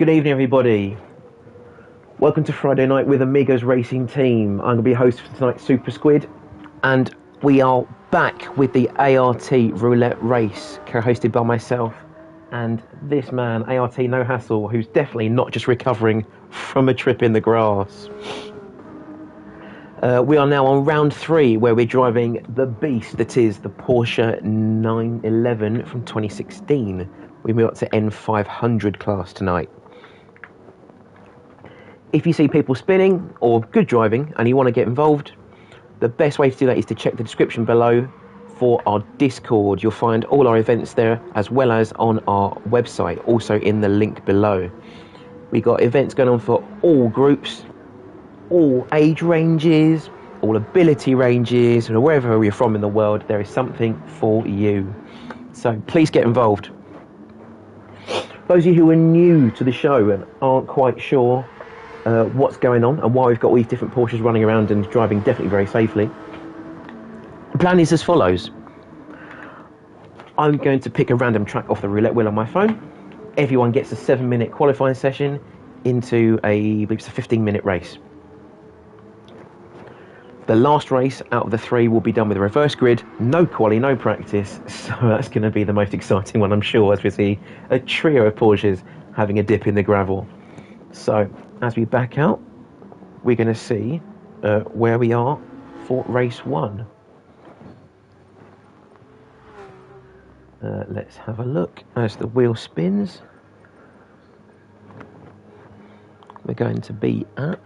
Good evening, everybody. Welcome to Friday night with Amigos Racing Team. I'm going to be your host for tonight's SuperSquid, and we are back with the ART Roulette Race, co-hosted by myself and this man, ART No Hassle, who's definitely not just recovering from a trip in the grass. We are now on round 3, where we're driving the beast that is the Porsche 911 from 2016. We move up to N500 class tonight. If you see people spinning or good driving and you want to get involved, the best way to do that is to check the description below for our Discord. You'll find all our events there, as well as on our website, also in the link below. We got events going on for all groups, all age ranges, all ability ranges, and wherever you're from in the world, there is something for you. So please get involved. Those of you who are new to the show and aren't quite sure what's going on and why we've got all these different Porsches running around and driving definitely very safely, the plan is as follows. I'm going to pick a random track off the roulette wheel on my phone. Everyone gets a 7-minute qualifying session into I believe it's a 15-minute race. The last race out of the 3 will be done with a reverse grid, no quali, no practice, so that's going to be the most exciting one, I'm sure, as we see a trio of Porsches having a dip in the gravel. So, as we back out, we're going to see where we are for race 1. Let's have a look as the wheel spins. We're going to be at...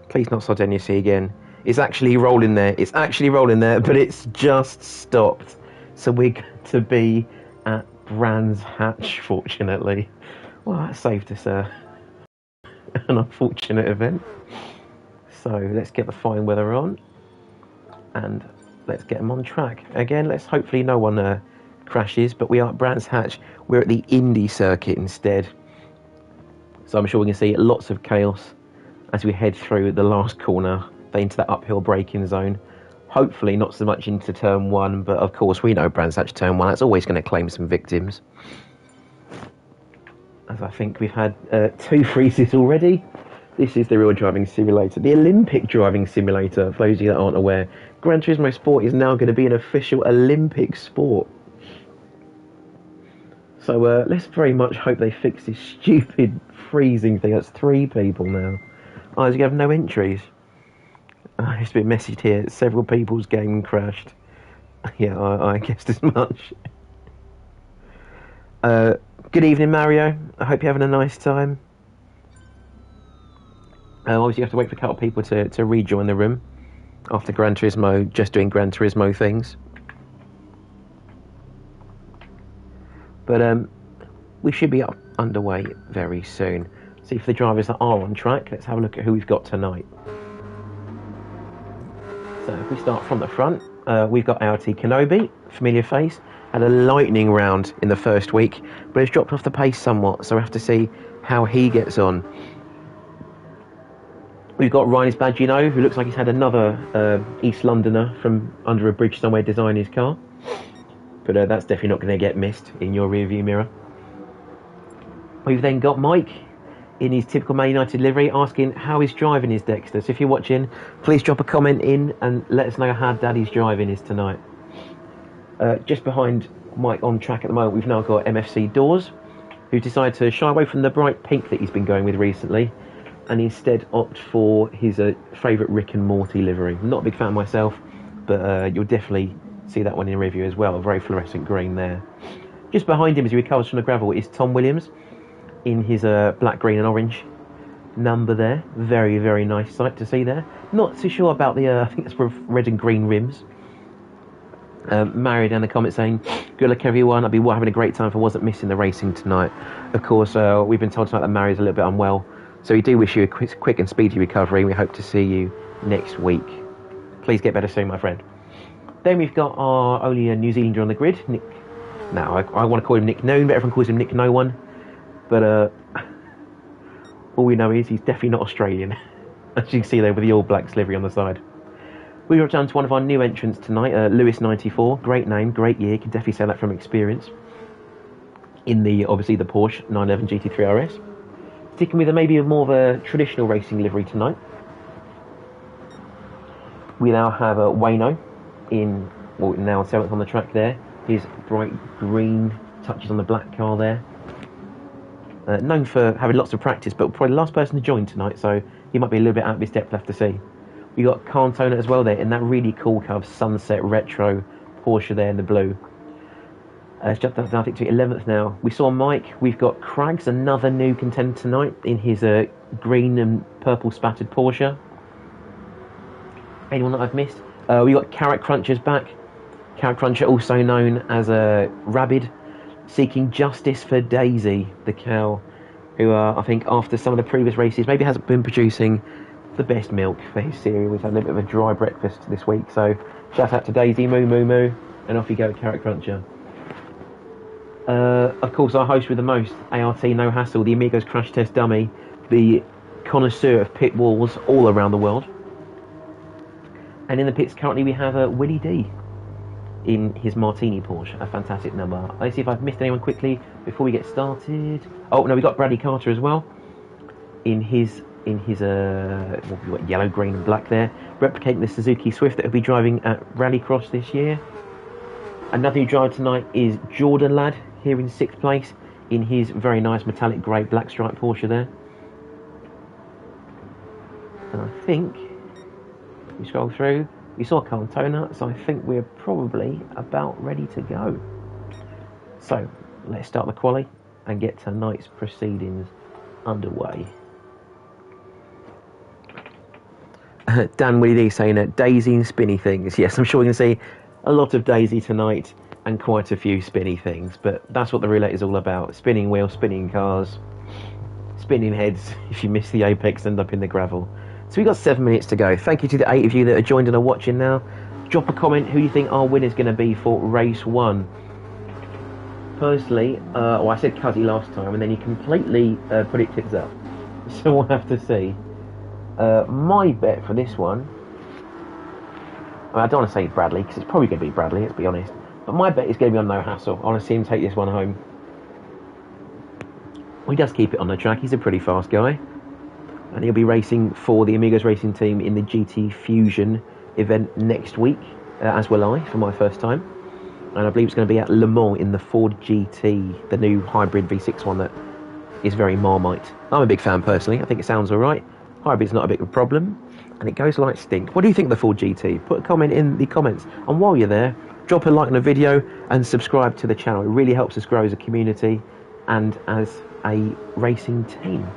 Please not Sardinia Sea again. It's actually rolling there. It's actually rolling there, but it's just stopped. So we're going to be at Brands Hatch, fortunately. Well, that saved us an unfortunate event. So let's get the fine weather on, and let's get them on track. Again, let's hopefully no one crashes, but we are at Brands Hatch. We're at the Indy circuit instead. So I'm sure we can see lots of chaos as we head through the last corner, into that uphill braking zone. Hopefully not so much into turn 1, but of course we know Brands Hatch turn 1, that's always going to claim some victims. As I think we've had 2 freezes already. This is the real driving simulator, the Olympic driving simulator, for those of you that aren't aware. Gran Turismo Sport is now going to be an official Olympic sport. So let's very much hope they fix this stupid freezing thing. That's 3 people now. Oh, you have no entries. It's been messaged here. Several people's game crashed. Yeah, I guessed as much. Good evening, Mario. I hope you're having a nice time. Obviously, you have to wait for a couple of people to rejoin the room after Gran Turismo, just doing Gran Turismo things. But we should be underway very soon. See, for the drivers that are on track, let's have a look at who we've got tonight. So if we start from the front, we've got ART Kenobi, familiar face, had a lightning round in the first week, but has dropped off the pace somewhat, so we have to see how he gets on. We've got Ryan's Badgino, who looks like he's had another East Londoner from under a bridge somewhere design his car, but that's definitely not going to get missed in your rearview mirror. We've then got Mike in his typical Man United livery, asking how his driving is, Dexter. So if you're watching, please drop a comment in and let us know how Daddy's driving is tonight. Just behind Mike on track at the moment, we've now got MFC Doors, who decided to shy away from the bright pink that he's been going with recently, and instead opt for his favourite Rick and Morty livery. I'm not a big fan myself, but you'll definitely see that one in review as well. A very fluorescent green there. Just behind him as he recovers from the gravel is Tom Williams, in his black, green and orange number there. Very, very nice sight to see there. Not too sure about the, I think it's for red and green rims. Mario down the comment saying, good luck everyone, I'll be having a great time if I wasn't missing the racing tonight. Of course, we've been told tonight that Mario's a little bit unwell, so we do wish you a quick and speedy recovery. We hope to see you next week. Please get better soon, my friend. Then we've got our only New Zealander on the grid, Nick. Now, I want to call him Nick Known, but everyone calls him Nick No One. But all we know is he's definitely not Australian, as you can see there with the All Blacks livery on the side. We got down to one of our new entrants tonight, Lewis 94. Great name, great year. Can definitely say that from experience. In the, obviously, the Porsche 911 GT3 RS. Sticking with maybe more of a traditional racing livery tonight. We now have Wayno in, well, now 7th on the track there. His bright green touches on the black car there. Known for having lots of practice, but probably the last person to join tonight, so he might be a little bit out of his depth, left to see. We got Cantona as well there in that really cool kind of sunset retro Porsche there in the blue. It's jumped up, I think, to 11th now. We saw Mike. We've got Craggs, another new contender tonight in his green and purple spattered Porsche. Anyone that I've missed? We got Carrot Crunchers back. Carrot Cruncher, also known as Rabid, seeking justice for Daisy, the cow, who I think after some of the previous races maybe hasn't been producing the best milk for his cereal. We've had a little bit of a dry breakfast this week, so shout out to Daisy, moo moo moo, and off you go, Carrot Cruncher. Of course, our host with the most, ART No Hassle, the Amigos Crash Test Dummy, the connoisseur of pit walls all around the world. And in the pits currently we have Willie D in his Martini Porsche, a fantastic number. Let's see if I've missed anyone quickly before we get started. Oh no, we got Bradley Carter as well in his what, yellow, green and black there, replicating the Suzuki Swift that will be driving at Rallycross this year. Another new driver tonight is Jordan Ladd here in 6th place in his very nice metallic grey black stripe Porsche there. And I think we scroll through, we saw Cantona, so I think we're probably about ready to go. So let's start the quali and get tonight's proceedings underway. Dan Willie D saying Daisy and spinny things. Yes, I'm sure we're going to see a lot of Daisy tonight and quite a few spinny things, but that's what the roulette is all about. Spinning wheels, spinning cars, spinning heads. If you miss the apex, end up in the gravel. So we've got 7 minutes to go. Thank you to the 8 of you that are joined and are watching now. Drop a comment who you think our winner is going to be for race 1. Personally, well, I said Cuzzy last time and then he completely put it tits up. So we'll have to see. My bet for this one, I don't want to say Bradley because it's probably going to be Bradley, let's be honest. But my bet is going to be on No Hassle. I want to see him take this one home. Well, he does keep it on the track. He's a pretty fast guy. And he'll be racing for the Amigos Racing Team in the GT Fusion event next week, as will I, for my first time. And I believe it's going to be at Le Mans in the Ford GT, the new hybrid V6 one that is very Marmite. I'm a big fan personally. I think it sounds alright. Hybrid's not a big problem. And it goes like stink. What do you think of the Ford GT? Put a comment in the comments. And while you're there, drop a like on the video and subscribe to the channel. It really helps us grow as a community and as a racing team.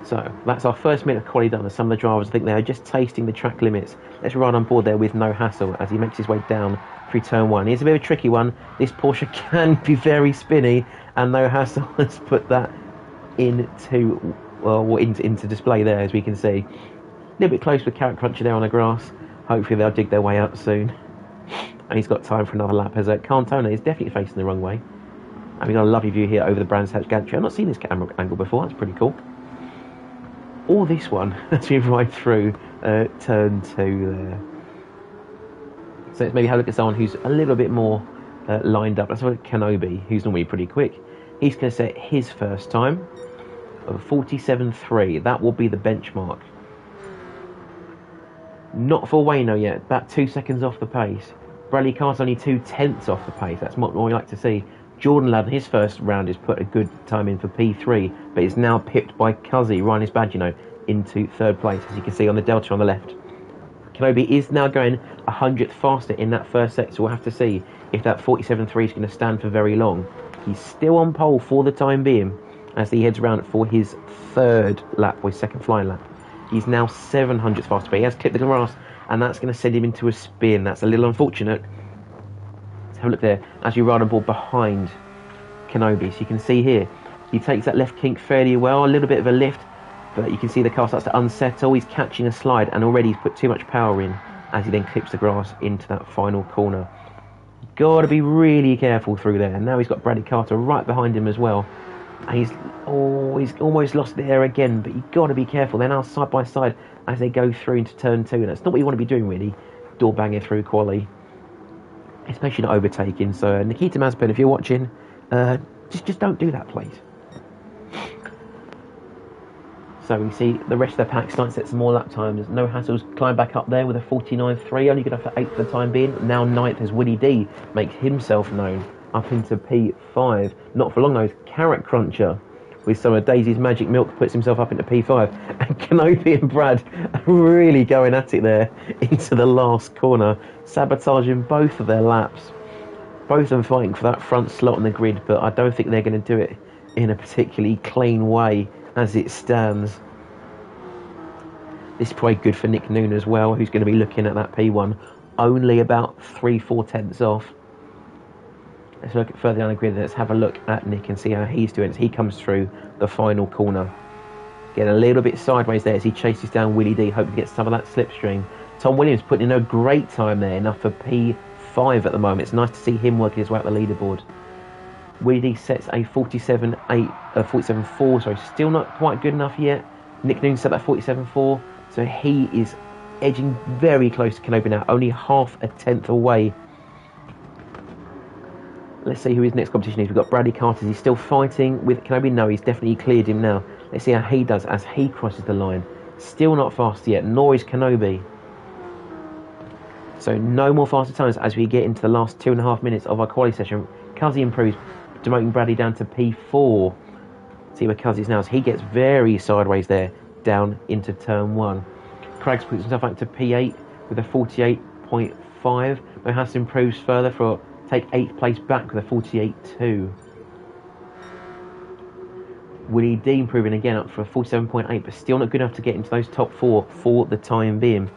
So that's our first minute of quali done, and some of the drivers, I think they are just tasting the track limits. Let's ride on board there with No Hassle as he makes his way down through turn 1. It's a bit of a tricky one. This Porsche can be very spinny, and No Hassle has put that into, well, into display there, as we can see. A little bit close with Carrot Cruncher there on the grass. Hopefully they'll dig their way up soon. And he's got time for another lap, as Cantona is definitely facing the wrong way. And we've got a lovely view here over the Brands Hatch gantry. I've not seen this camera angle before, that's pretty cool. Or this one, as we ride through turn 2 there. So let's maybe have a look at someone who's a little bit more lined up. Let's look at Kenobi, who's normally pretty quick. He's going to set his first time of 47.3. That will be the benchmark. Not for Wayno yet, about 2 seconds off the pace. Bradley Carter's only 2/10 off the pace. That's what we like to see. Jordan Ladd, his first round, has put a good time in for P3, but is now pipped by Cuzzy, Ryan Badgino, into 3rd place, as you can see on the delta on the left. Kenobi is now going 100th faster in that first set, so we'll have to see if that 47.3 is going to stand for very long. He's still on pole for the time being, as he heads around for his 3rd lap, or his 2nd flying lap. He's now 700th faster, but he has clipped the grass, and that's going to send him into a spin. That's a little unfortunate. Let's have a look there as you ride on board behind Kenobi. So you can see here, he takes that left kink fairly well, a little bit of a lift, but you can see the car starts to unsettle. He's catching a slide, and already he's put too much power in as he then clips the grass into that final corner. Got to be really careful through there. And now he's got Bradley Carter right behind him as well. And he's almost lost the air again, but you've got to be careful. They're now side by side as they go through into turn 2, and that's not what you want to be doing, really, door banging through quali, especially not overtaking. So Nikita Mazepin, if you're watching, just don't do that, please. So we can see the rest of the pack starting to set some more lap times. No hassles, climb back up there with a 49.3, only good enough for 8th for the time being. Now 9th as Willie D makes himself known up into P5. Not for long though, Carrot Cruncher with some of Daisy's Magic Milk puts himself up into P5. And Kenobi and Brad are really going at it there into the last corner, sabotaging both of their laps. Both of them fighting for that front slot on the grid, but I don't think they're going to do it in a particularly clean way as it stands. This is probably good for Nick Noon as well, who's going to be looking at that P1 only about 3-4 tenths off. Let's look further down the grid. Let's have a look at Nick and see how he's doing as he comes through the final corner. Getting a little bit sideways there as he chases down Willie D, hoping to get some of that slipstream. Tom Williams putting in a great time there, enough for P5 at the moment. It's nice to see him working his way up the leaderboard. Willie D sets a 47.4, so still not quite good enough yet. Nick Noon set that 47.4, so he is edging very close to Kenobi now, only half a tenth away. Let's see who his next competition is. We've got Bradley Carter. He's still fighting with Kenobi. No, he's definitely cleared him now. Let's see how he does as he crosses the line. Still not fast yet, nor is Kenobi. So no more faster times as we get into the last 2.5 minutes of our quali session. Cuzzy improves, demoting Bradley down to P4. See where Cuzzy is now as he gets very sideways there, down into turn 1. Craigs puts himself up to P8 with a 48.5. Mohas improves further for take 8th place back with a 48.2. Willie D improving again up for a 47.8, but still not good enough to get into those top 4 for the time being.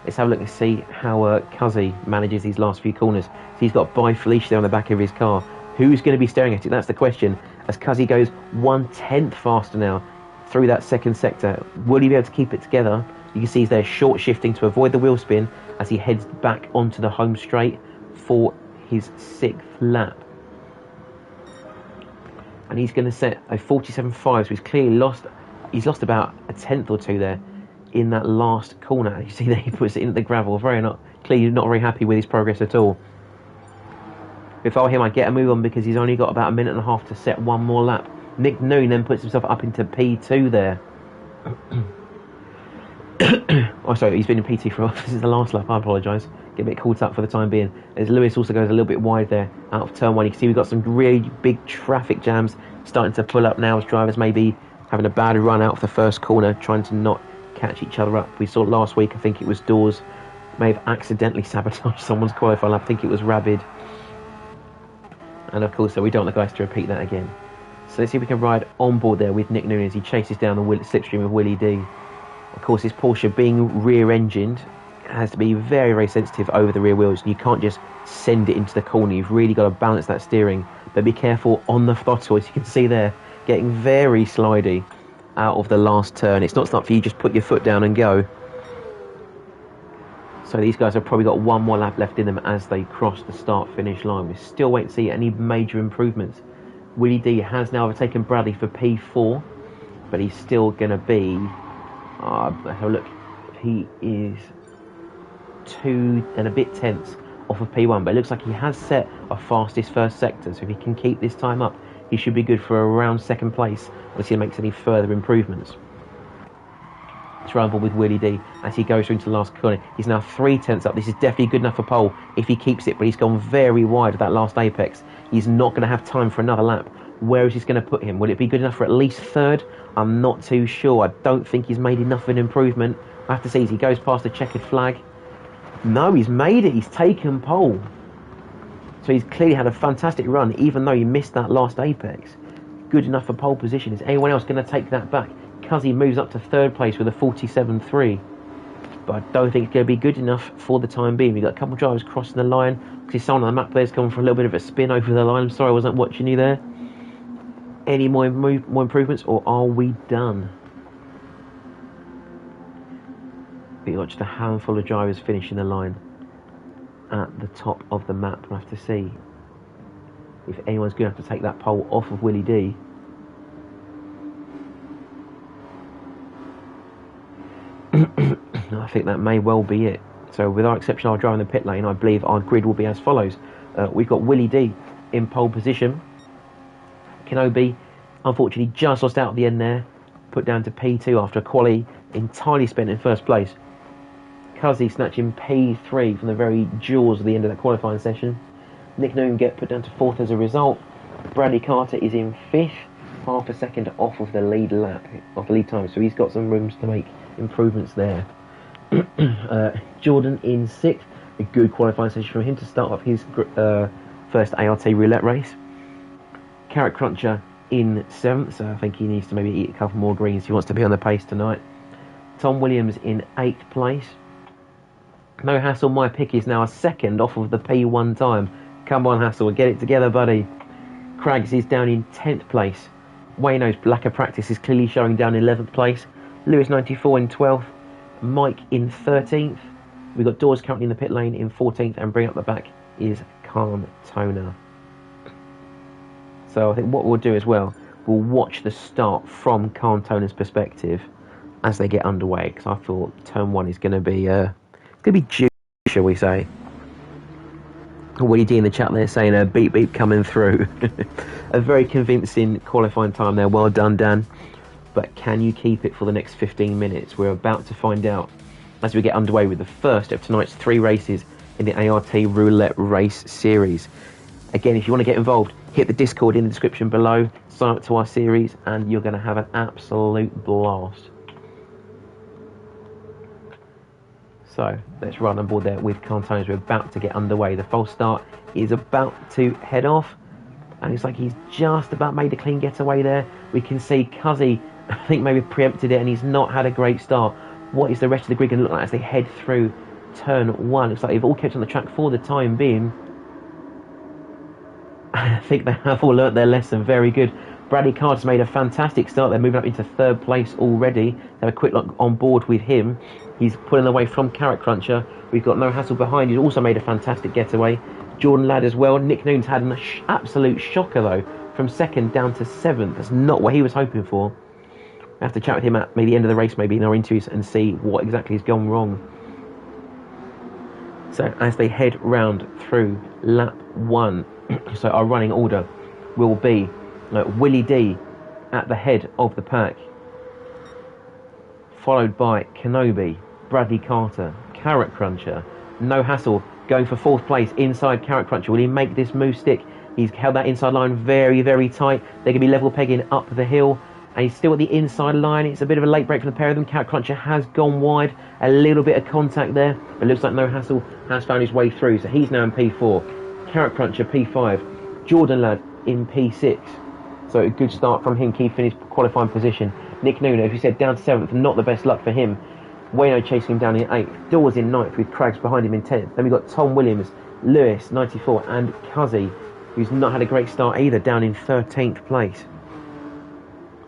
Let's have a look and see how Cuzzy manages these last few corners. So he's got By Felicia there on the back of his car. Who's going to be staring at it? That's the question. As Cuzzy goes 1/10 faster now through that second sector. Will he be able to keep it together? You can see he's there short shifting to avoid the wheel spin as he heads back onto the home straight for his 6th lap. And he's going to set a 47.5, so he's clearly lost. He's lost about a tenth or two there in that last corner. You see there he puts it into the gravel. Clearly not very happy with his progress at all. If I were him, I'd get a move on because he's only got about 1.5 minutes to set one more lap. Nick Noon then puts himself up into P2 there. Oh, sorry, he's been in P2 for this is the last lap. I apologise. Get a bit caught up for the time being. As Lewis also goes a little bit wide there out of turn 1. You can see we've got some really big traffic jams starting to pull up now as drivers may be having a bad run out of the first corner, trying to not catch each other up. We saw last week, I think it was Dawes, may have accidentally sabotaged someone's qualifying lap. I think it was Rabid. And of course, so we don't want the guys to repeat that again. So let's see if we can ride on board there with Nick Noon as he chases down the slipstream of Willie D. Of course, this Porsche being rear-engined has to be very, very sensitive over the rear wheels. You can't just send it into the corner. You've really got to balance that steering. But be careful on the throttle, as you can see there, getting very slidey out of the last turn. It's not something you just put your foot down and go. So these guys have probably got one more lap left in them as they cross the start-finish line. We're still waiting to see any major improvements. Willie D has now overtaken Bradley for P4, but he's still going to be... have a look. He is 2 and a bit tenths off of P1, but it looks like he has set a fastest first sector, so if he can keep this time up, he should be good for around 2nd place unless he makes any further improvements. Trouble with Willie D as he goes through into the last corner. He's now 3 tenths up. This is definitely good enough for pole if he keeps it, but he's gone very wide of that last apex. He's not going to have time for another lap. Where is this going to put him? Will it be good enough for at least 3rd? I'm not too sure. I don't think he's made enough of an improvement. I have to see as he goes past the checkered flag. No, he's made it. He's taken pole. So he's clearly had a fantastic run, even though he missed that last apex. Good enough for pole position. Is anyone else going to take that back? Cuzzy moves up to 3rd place with a 47.3. But I don't think it's going to be good enough for the time being. We've got a couple of drivers crossing the line. Because someone on the map there's coming for a little bit of a spin over the line. I'm sorry I wasn't watching you there. Any more improvements, or are we done? We've got just a handful of drivers finishing the line at the top of the map. We'll have to see if anyone's going to have to take that pole off of Willie D. think that may well be it. So with our exceptional driver in the pit lane, I believe our grid will be as follows. We've got Willie D in pole position. Kenobi, unfortunately, just lost out at the end there. Put down to P2 after a quali entirely spent in first place. Cuzzy snatching P3 from the very jaws of the end of that qualifying session. Nick Noon get put down to 4th as a result. Bradley Carter is in 5th, half a second off of the lead lap, off the lead time, so he's got some rooms to make improvements there. Jordan in 6th, a good qualifying session from him to start off his first ART roulette race. Carrot Cruncher in 7th, so I think he needs to maybe eat a couple more greens if he wants to be on the pace tonight. Tom Williams in 8th place. No Hassle, my pick is now a second off of the P1 time. Come on, Hassel, get it together, buddy. Craggs is down in 10th place. Wayno's lack of practice is clearly showing down in 11th place. Lewis 94 in 12th. Mike in 13th. We've got Dawes currently in the pit lane in 14th, and bring up the back is Calm Toner. So I think what we'll do as well, we'll watch the start from Calm Toner's perspective as they get underway, because I thought turn 1 is going to be juicy, shall we say. Willie D in the chat there saying a beep beep coming through. A very convincing qualifying time there. Well done, Dan. But can you keep it for the next 15 minutes? We're about to find out as we get underway with the first of tonight's 3 races in the ART Roulette Race Series. Again, if you want to get involved, hit the Discord in the description below, sign up to our series, and you're going to have an absolute blast. So let's run on board there with Cantones. We're about to get underway. The false start is about to head off, and it's like he's just about made a clean getaway there. We can see Cuzzy, I think, maybe preempted it, and he's not had a great start. What is the rest of the grid going to look like as they head through turn 1? Looks like they've all kept on the track for the time being. I think they have all learnt their lesson. Very good. Bradley Carter's made a fantastic start. They're moving up into 3rd place already. They have a quick look on board with him. He's pulling away from Carrot Cruncher. We've got No Hassle behind. He's also made a fantastic getaway. Jordan Ladd as well. Nick Noon's had an absolute shocker, though, from 2nd down to 7th. That's not what he was hoping for. I have to chat with him at maybe the end of the race, maybe in our interviews, and see what exactly has gone wrong. So as they head round through lap 1, so our running order will be Willie D at the head of the pack, followed by Kenobi, Bradley Carter, Carrot Cruncher, No Hassle going for 4th place inside Carrot Cruncher. Will he make this move stick? He's held that inside line very, very tight. They're going to be level pegging up the hill, and he's still at the inside line. It's a bit of a late break from the pair of them. Carrot Cruncher has gone wide, a little bit of contact there. It looks like No Hassle has found his way through, so he's now in P4. Carrot Cruncher P5, Jordan Ladd in P6. So a good start from him, keeping his qualifying position. Nick Nuno, as you said, down to 7th, not the best luck for him. Wayno chasing him down in 8th. Dawes in 9th with Craggs behind him in 10th. Then we've got Tom Williams, Lewis, 94, and Cuzzy, who's not had a great start either, down in 13th place.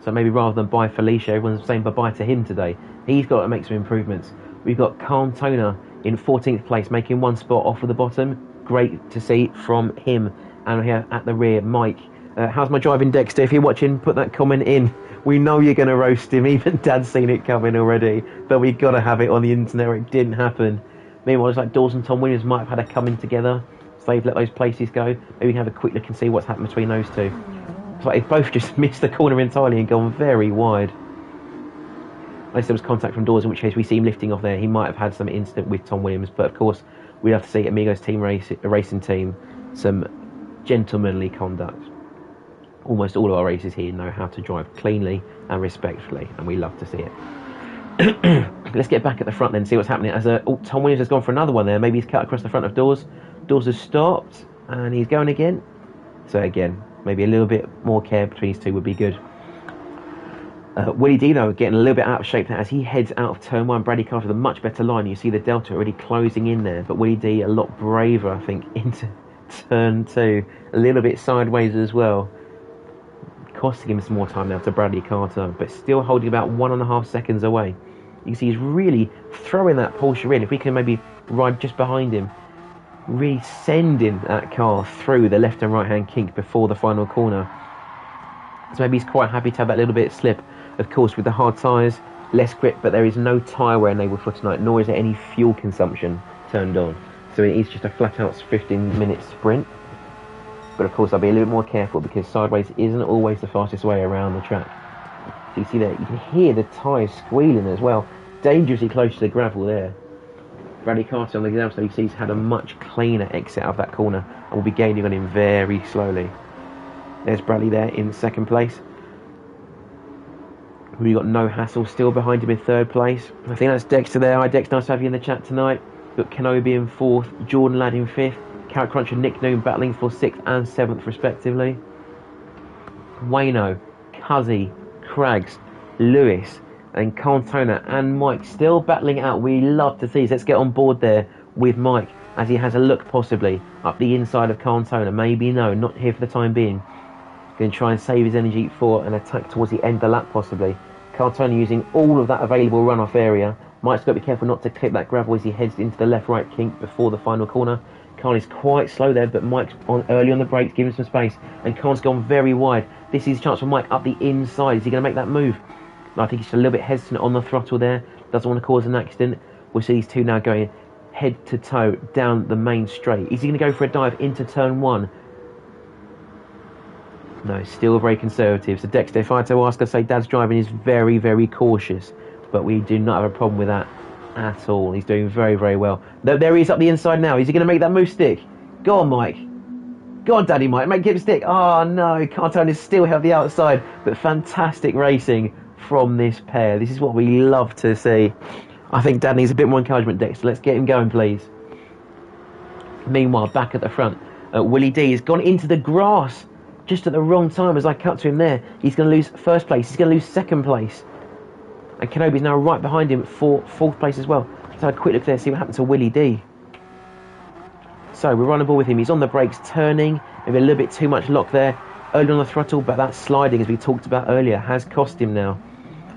So maybe rather than bye Felicia, everyone's saying bye-bye to him today. He's got to make some improvements. We've got Calm Toner in 14th place, making 1 spot off of the bottom. Great to see from him. And here at the rear, Mike. How's my driving, Dexter? If you're watching, put that comment in. We know you're going to roast him. Even Dad's seen it coming already. But we've got to have it on the internet, or it didn't happen. Meanwhile, it's like Dawes and Tom Williams might have had a coming together. So they've let those places go. Maybe we can have a quick look and see what's happened between those two. It's like they've both just missed the corner entirely and gone very wide. Unless there was contact from Dawes, in which case we see him lifting off there. He might have had some incident with Tom Williams. But of course, we'd have to see Amigos Racing Team some gentlemanly conduct. Almost all of our races here know how to drive cleanly and respectfully, and we love to see it. Let's get back at the front then and see what's happening. As Tom Williams has gone for another one there. Maybe he's cut across the front of Dawes. Dawes has stopped, and he's going again. So again, maybe a little bit more care between these two would be good. Willie Dino getting a little bit out of shape as he heads out of turn 1. Bradley Carter with a much better line. You see the delta already closing in there, but Willie D a lot braver, I think, into turn 2. A little bit sideways as well. Costing him some more time now to Bradley Carter, but still holding about 1.5 seconds away. You can see he's really throwing that Porsche in. If we can maybe ride just behind him, really sending that car through the left and right hand kink before the final corner. So maybe he's quite happy to have that little bit of slip. Of course, with the hard tyres, less grip, but there is no tyre wear enabled for tonight, nor is there any fuel consumption turned on. So it is just a flat-out 15-minute sprint. But of course, I'll be a little bit more careful because sideways isn't always the fastest way around the track. So you see there, you can hear the tyres squealing as well. Dangerously close to the gravel there. Bradley Carter on the exam stage, you see he's had a much cleaner exit out of that corner and will be gaining on him very slowly. There's Bradley there in second place. We've got No Hassle still behind him in third place. I think that's Dexter there. Hi Dex, nice to have you in the chat tonight. We've got Kenobi in fourth, Jordan Ladd in fifth, Carrot Crunch and Nick Noon battling for sixth and seventh respectively. Wayno, Cuzzy, Craggs, Lewis and Cantona and Mike still battling out. We love to see. So let's get on board there with Mike as he has a look possibly up the inside of Cantona. Maybe no, not here for the time being. Going to try and save his energy for an attack towards the end of the lap possibly. Cantona using all of that available runoff area. Mike's got to be careful not to clip that gravel as he heads into the left-right kink before the final corner. Khan is quite slow there, but Mike's early on the brakes, giving some space, and Khan's gone very wide. This is a chance for Mike up the inside. Is he going to make that move? I think he's a little bit hesitant on the throttle there. Doesn't want to cause an accident. We'll see these two now going head to toe down the main straight. Is he going to go for a dive into turn one? No, still very conservative. So Dexter, if I had to ask, I'd say Dad's driving is very, very cautious. But we do not have a problem with that at all. He's doing very, very well. There he is up the inside now. Is he going to make that move stick? Go on, Mike. Go on, Daddy Mike. Make it stick. Oh, no. Cantona is still held the outside. But fantastic racing from this pair. This is what we love to see. I think Dad needs a bit more encouragement, Dexter. Let's get him going, please. Meanwhile, back at the front, Willie D has gone into the grass just at the wrong time as I cut to him there. He's going to lose first place. He's going to lose second place. And Kenobi's now right behind him for fourth place as well. Let's have a quick look there, see what happened to Willie D. So we're running ball with him. He's on the brakes, turning. Maybe a little bit too much lock there. Early on the throttle, but that sliding, as we talked about earlier, has cost him now.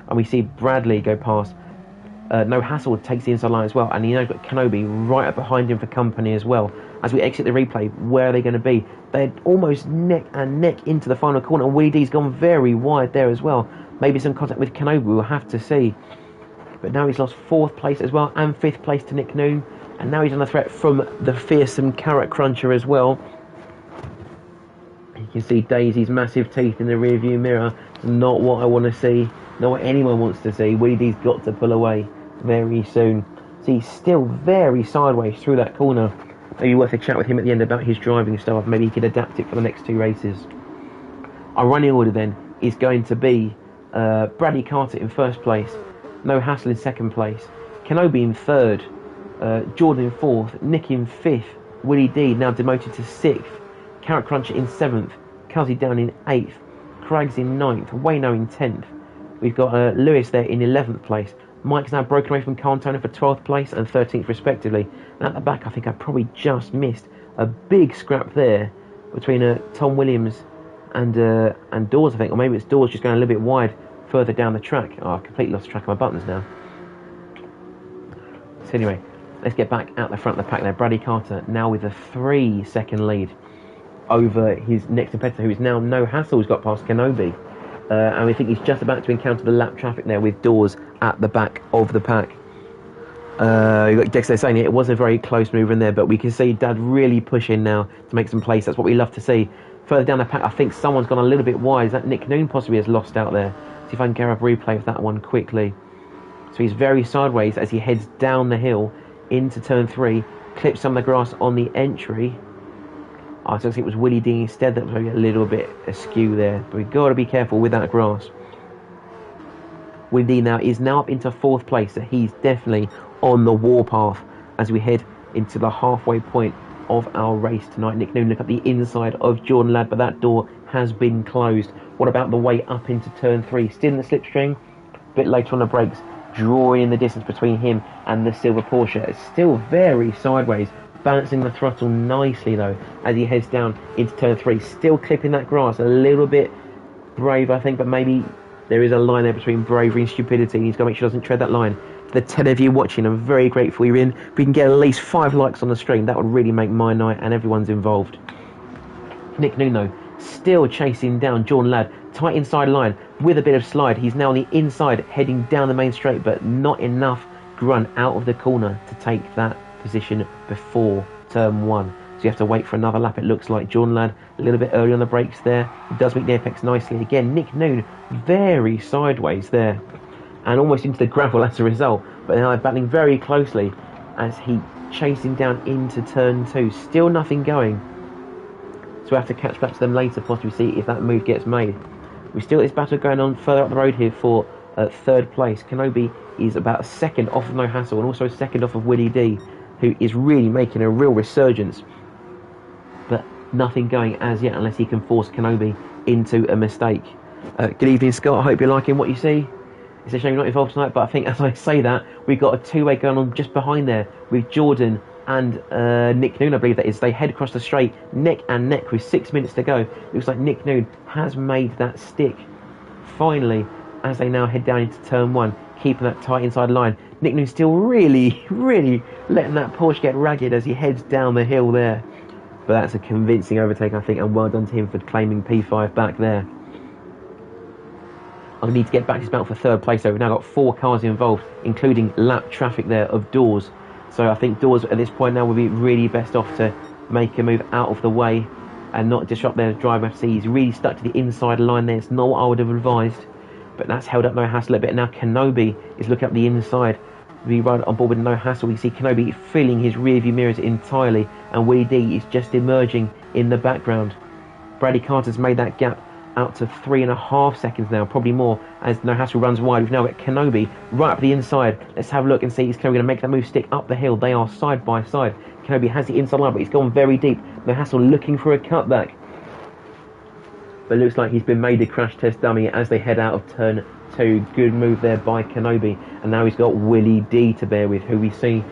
And we see Bradley go past. No Hassle takes the inside line as well. And you know, got Kenobi right up behind him for company as well. As we exit the replay, where are they going to be? They're almost neck and neck into the final corner. And Willie D's gone very wide there as well. Maybe some contact with Kenobi, we'll have to see. But now he's lost fourth place as well, and fifth place to Nick Noon. And now he's on a threat from the fearsome Carrot Cruncher as well. You can see Daisy's massive teeth in the rear view mirror. It's not what I want to see, not what anyone wants to see. Willie D's got to pull away very soon. So he's still very sideways through that corner. Maybe worth a chat with him at the end about his driving style. Maybe he could adapt it for the next two races. Our running order then is going to be Bradley Carter in first place, No Hassle in second place, Kenobi in third, Jordan in fourth, Nick in fifth, Willie D now demoted to sixth, Carrot Cruncher in seventh, Cuzzy down in eighth, Craggs in ninth, Wayno in 10th. We've got Lewis there in 11th place. Mike's now broken away from Cantona for 12th place and 13th respectively. And at the back, I think I probably just missed a big scrap there between Tom Williams and Dawes, I think, or maybe it's Dawes just going a little bit wide further down the track. Oh, I completely lost track of my buttons now. So anyway, let's get back out the front of the pack there. Bradley Carter now with a 3-second lead over his next competitor, who is now No Hassle, who's got past Kenobi. And we think he's just about to encounter the lap traffic there with Dawes at the back of the pack. You got Dexter saying it was a very close move in there, but we can see Dad really pushing now to make some place. That's what we love to see. Further down the pack, I think someone's gone a little bit wide. Is that Nick Noon possibly has lost out there? See if I can get a replay of that one quickly. So he's very sideways as he heads down the hill into turn 3, clips some of the grass on the entry. I think it was Willie D instead that was maybe a little bit askew there, but we've got to be careful with that grass. Willie D now is up into 4th place, so he's definitely on the warpath as we head into the halfway point of our race tonight. Nick Noon look at the inside of Jordan Ladd, but that door has been closed. What about the way up into turn 3? Still in the slipstream, a bit later on the brakes, drawing in the distance between him and the silver Porsche. It's still very sideways, balancing the throttle nicely though as he heads down into turn 3. Still clipping that grass, a little bit brave I think, but maybe there is a line there between bravery and stupidity. He's got to make sure he doesn't tread that line. For the 10 of you watching, I'm very grateful you're in. If we can get at least 5 likes on the stream, that would really make my night and everyone's involved. Nick Noon though, still chasing down Jordan Ladd. Tight inside line with a bit of slide. He's now on the inside, heading down the main straight, but not enough grunt out of the corner to take that position before turn 1. So you have to wait for another lap, it looks like. Jordan Ladd a little bit early on the brakes there. He does meet the apex nicely. Again, Nick Noon very sideways there and almost into the gravel as a result. But now they're battling very closely as he chasing down into turn 2. Still nothing going. So we have to catch back to them later, possibly see if that move gets made. We still got this battle going on further up the road here for third place. Kenobi is about a second off of No Hassle and also a second off of Willie D, who is really making a real resurgence. But nothing going as yet unless he can force Kenobi into a mistake. Good evening, Scott. I hope you're liking what you see. It's a shame you're not involved tonight, but I think as I say that, we've got a two-way going on just behind there with Jordan and Nick Noon, I believe that is. They head across the straight, neck and neck with 6 minutes to go. Looks like Nick Noon has made that stick. Finally, as they now head down into turn 1, keeping that tight inside line. Nick Noon still really letting that Porsche get ragged as he heads down the hill there. But that's a convincing overtake, I think, and well done to him for claiming P5 back there. I need to get back to this battle for third place, though. We've now got 4 cars involved, including lap traffic there of Dawes. So I think Dawes at this point now will be really best off to make a move out of the way and not disrupt their drive. He's really stuck to the inside line there. It's not what I would have advised, but that's held up No Hassle a bit. Now Kenobi is looking up the inside. We ride on board with No Hassle. We see Kenobi filling his rear view mirrors entirely, and Willie D is just emerging in the background. Bradley Carter's made that gap out to 3.5 seconds now, probably more, as No Hassle runs wide. We've now got Kenobi right up the inside. Let's have a look and see, is Kenobi going to make that move stick up the hill? They are side by side. Kenobi has the inside line, but he's gone very deep. No Hassle looking for a cutback, but it looks like he's been made a crash test dummy as they head out of turn 2. Good move there by Kenobi, and now he's got Willie D to bear with, who we see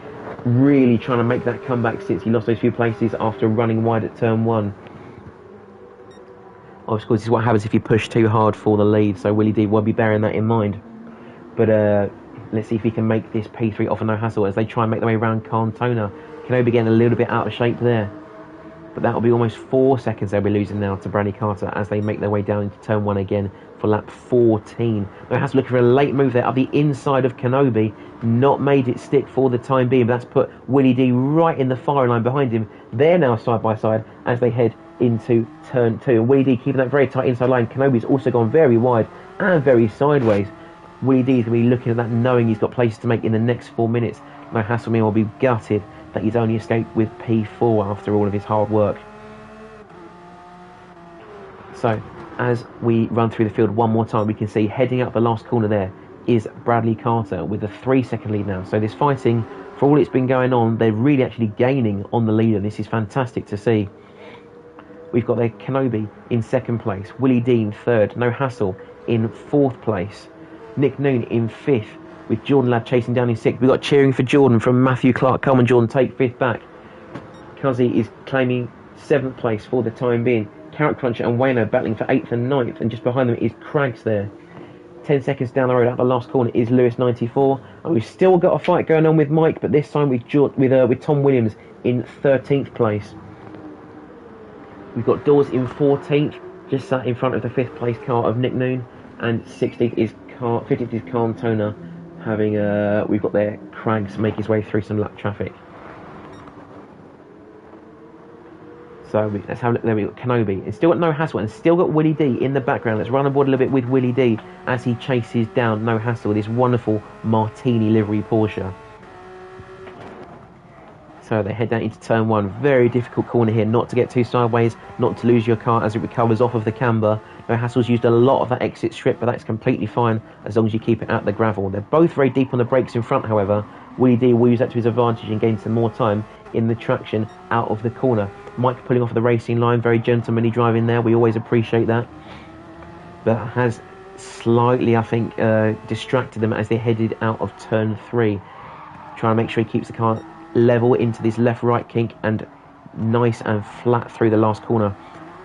really trying to make that comeback since he lost those few places after running wide at turn 1. Of course, this is what happens if you push too hard for the lead, so Willie D will be bearing that in mind. But let's see if he can make this P3 off of No Hassle as they try and make their way around Cantona. Kenobi getting a little bit out of shape there, but that will be almost 4 seconds they'll be losing now to Bradley Carter as they make their way down into turn 1 again for lap 14. No Hassle looking for a late move there up the inside of Kenobi, not made it stick for the time being, but that's put Willie D right in the firing line behind him. They're now side by side as they head into turn 2, and Willie D keeping that very tight inside line. Kenobi's also gone very wide and very sideways. Willie D is going to be looking at that, knowing he's got places to make in the next 4 minutes. No Hassle will be gutted that he's only escaped with P4 after all of his hard work. So as we run through the field one more time, we can see heading up the last corner there is Bradley Carter with a 3-second lead now. So this fighting, for all it's been going on, they're really actually gaining on the leader. This is fantastic to see. We've got there Kenobi in 2nd place, Willie D in 3rd, No Hassle in 4th place, Nick Noon in 5th, with Jordan Ladd chasing down in 6th. We've got cheering for Jordan from Matthew Clark. Come on, Jordan, take 5th back. Cuzzy is claiming 7th place for the time being. Carrot Cruncher and Wayno battling for 8th and 9th, and just behind them is Craggs there. 10 seconds down the road, at the last corner, is Lewis 94. And we've still got a fight going on with Mike, but this time with Tom Williams in 13th place. We've got Dawes in 14th, just sat in front of the 5th place car of Nick Noon, and 15th is Cantona. We've got there Craggs make his way through some lap traffic. So let's have a look there. We've got Kenobi, and still got No Hassle, and still got Willie D in the background. Let's run on board a little bit with Willie D as he chases down No Hassle with this wonderful Martini livery Porsche. So they head down into turn 1. Very difficult corner here, not to get too sideways, not to lose your car as it recovers off of the camber. No Hassle's used a lot of that exit strip, but that's completely fine as long as you keep it at the gravel. They're both very deep on the brakes in front, however. Willie D will use that to his advantage and gain some more time in the traction out of the corner. Mike pulling off the racing line, very gentlemanly driving there. We always appreciate that. But has slightly, I think, distracted them as they headed out of turn 3. Trying to make sure he keeps the car level into this left-right kink and nice and flat through the last corner.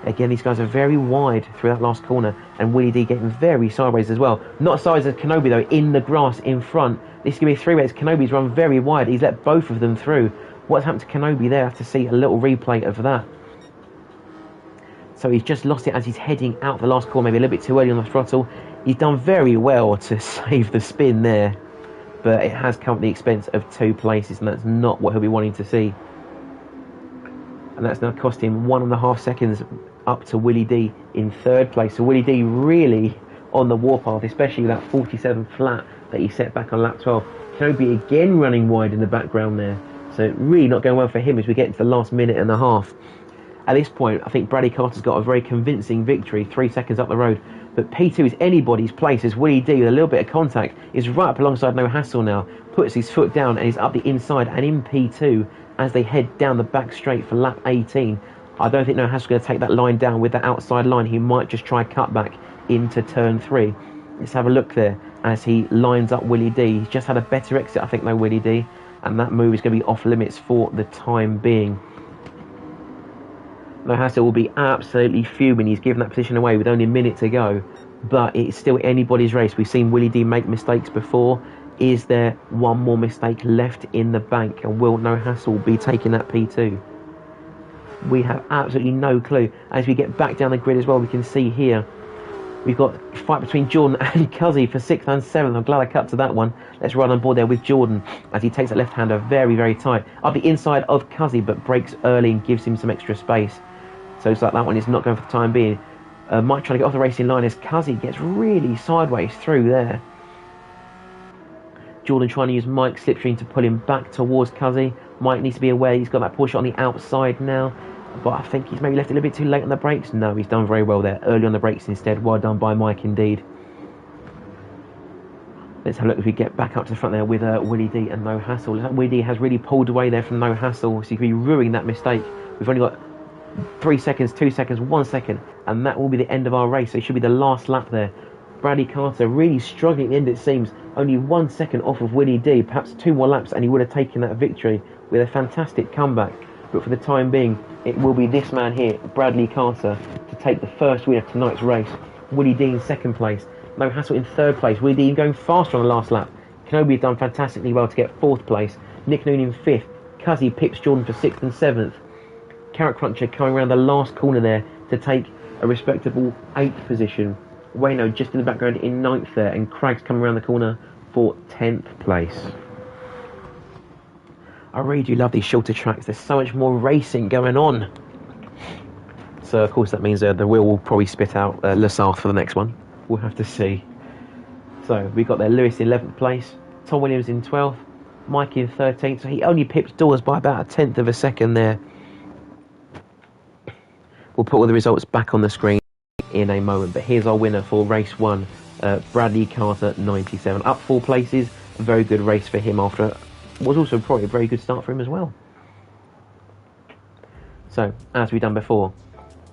Again, these guys are very wide through that last corner, and Willie D getting very sideways as well. Not sideways as Kenobi though, in the grass in front. This is going to be a 3-way. Kenobi's run very wide. He's let both of them through. What's happened to Kenobi there? I have to see a little replay of that. So he's just lost it as he's heading out the last corner, maybe a little bit too early on the throttle. He's done very well to save the spin there, but it has come at the expense of 2 places, and that's not what he'll be wanting to see. And that's now cost him 1.5 seconds up to Willie D in 3rd place. So Willie D really on the warpath, especially with that 47 flat that he set back on lap 12. Kenobi again running wide in the background there. So really not going well for him as we get into the last minute and a half. At this point, I think Bradley Carter's got a very convincing victory, 3 seconds up the road. But P2 is anybody's place as Willie D, with a little bit of contact, is right up alongside No Hassle now. Puts his foot down and is up the inside and in P2 as they head down the back straight for lap 18. I don't think No Hassle's going to take that line down with that outside line. He might just try cut back into turn 3. Let's have a look there as he lines up Willie D. He's just had a better exit, I think, though, Willie D. And that move is going to be off limits for the time being. No Hassle will be absolutely fuming. He's given that position away with only a minute to go. But it's still anybody's race. We've seen Willie D make mistakes before. Is there one more mistake left in the bank? And will No Hassle be taking that P2? We have absolutely no clue. As we get back down the grid as well, we can see here we've got a fight between Jordan and Cuzzy for 6th and 7th. I'm glad I cut to that one. Let's run on board there with Jordan as he takes that left-hander very, very tight. Up the inside of Cuzzy, but breaks early and gives him some extra space. So it's like that one is not going for the time being. Mike trying to get off the racing line as Cuzzy gets really sideways through there. Jordan trying to use Mike's slipstream to pull him back towards Cuzzy. Mike needs to be aware he's got that Porsche on the outside now. But I think he's maybe left it a little bit too late on the brakes. No, he's done very well there. Early on the brakes instead. Well done by Mike indeed. Let's have a look as we get back up to the front there with Willie D and No Hassle. Willie D has really pulled away there from No Hassle. So he could be ruining that mistake. We've only got 3 seconds, 2 seconds, 1 second. And that will be the end of our race. So it should be the last lap there. Bradley Carter really struggling at the end, it seems. Only 1 second off of Willie D. Perhaps 2 more laps and he would have taken that victory with a fantastic comeback. But for the time being, it will be this man here, Bradley Carter, to take the first win of tonight's race. Willie D in 2nd place. No Hassle in 3rd place. Willie D going faster on the last lap. Kenobi has done fantastically well to get 4th place. Nick Noon in 5th. Cuzzy pips Jordan for 6th and 7th. Carrot Cruncher coming around the last corner there to take a respectable 8th position. Wayno just in the background in 9th there. And Craig's coming around the corner for 10th place. I really do love these shorter tracks. There's so much more racing going on. So, of course, that means the wheel will probably spit out Le Sarthe for the next one. We'll have to see. So, we got there Lewis in 11th place. Tom Williams in 12th. Mike in 13th. So, he only pips Dawes by about 1/10 of a second there. We'll put all the results back on the screen in a moment. But here's our winner for race 1. Bradley Carter, 97. Up 4 places. A very good race for him after... was also probably a very good start for him as well. So, as we've done before,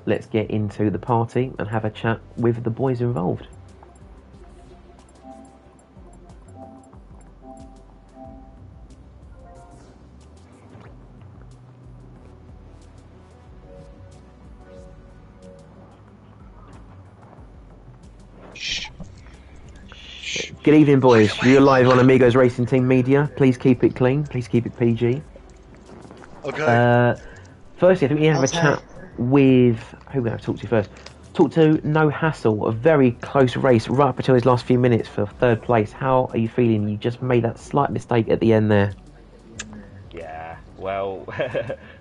let's get into the party and have a chat with the boys involved. Good evening, boys. You're live on Amigos Racing Team Media. Please keep it clean. Please keep it PG. Okay. Firstly, I think we have a chat with... who are we going to talk to first? Talk to No Hassle. A very close race right up until his last few minutes for 3rd place. How are you feeling? You just made that slight mistake at the end there. Yeah, well,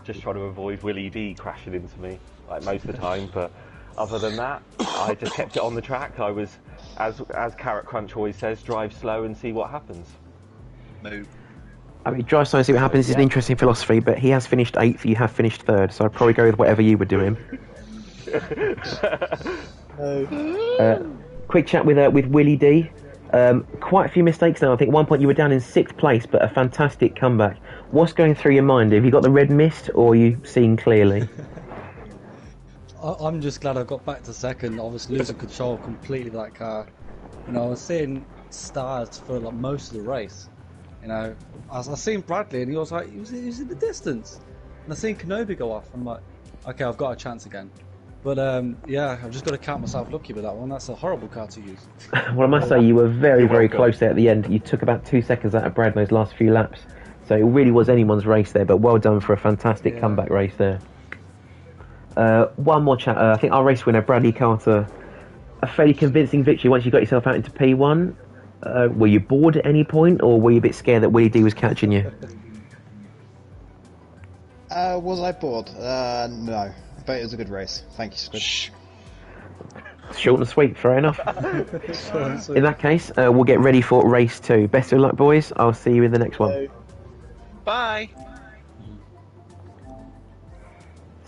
just trying to avoid Willie D crashing into me, like most of the time, but other than that, I just kept it on the track. I was, as Carrot Crunch always says, drive slow and see what happens. No. I mean, drive slow and see what happens is an interesting philosophy, but he has finished 8th, you have finished 3rd, so I'd probably go with whatever you were doing. Quick chat with Willie D. Quite a few mistakes now. I think at one point you were down in 6th place, but a fantastic comeback. What's going through your mind? Have you got the red mist, or are you seeing clearly? I'm just glad I got back to 2nd. I was losing control completely of that car. You know, I was seeing stars for like most of the race. You know, I seen Bradley and he was like, he was in the distance. And I seen Kenobi go off. I'm like, okay, I've got a chance again. But yeah, I've just got to count myself lucky with that one. That's a horrible car to use. Well, I must say you were very, very close there at the end. You took about 2 seconds out of Brad in those last few laps. So it really was anyone's race there, but well done for a fantastic comeback race there. One more chat. I think our race winner, Bradley Carter, a fairly convincing victory once you got yourself out into P1. Were you bored at any point, or were you a bit scared that Willie D was catching you? Was I bored? No. But it was a good race. Thank you, Squid. Short and sweet, fair enough. In that case, we'll get ready for race 2. Best of luck, boys. I'll see you in the next one. Bye.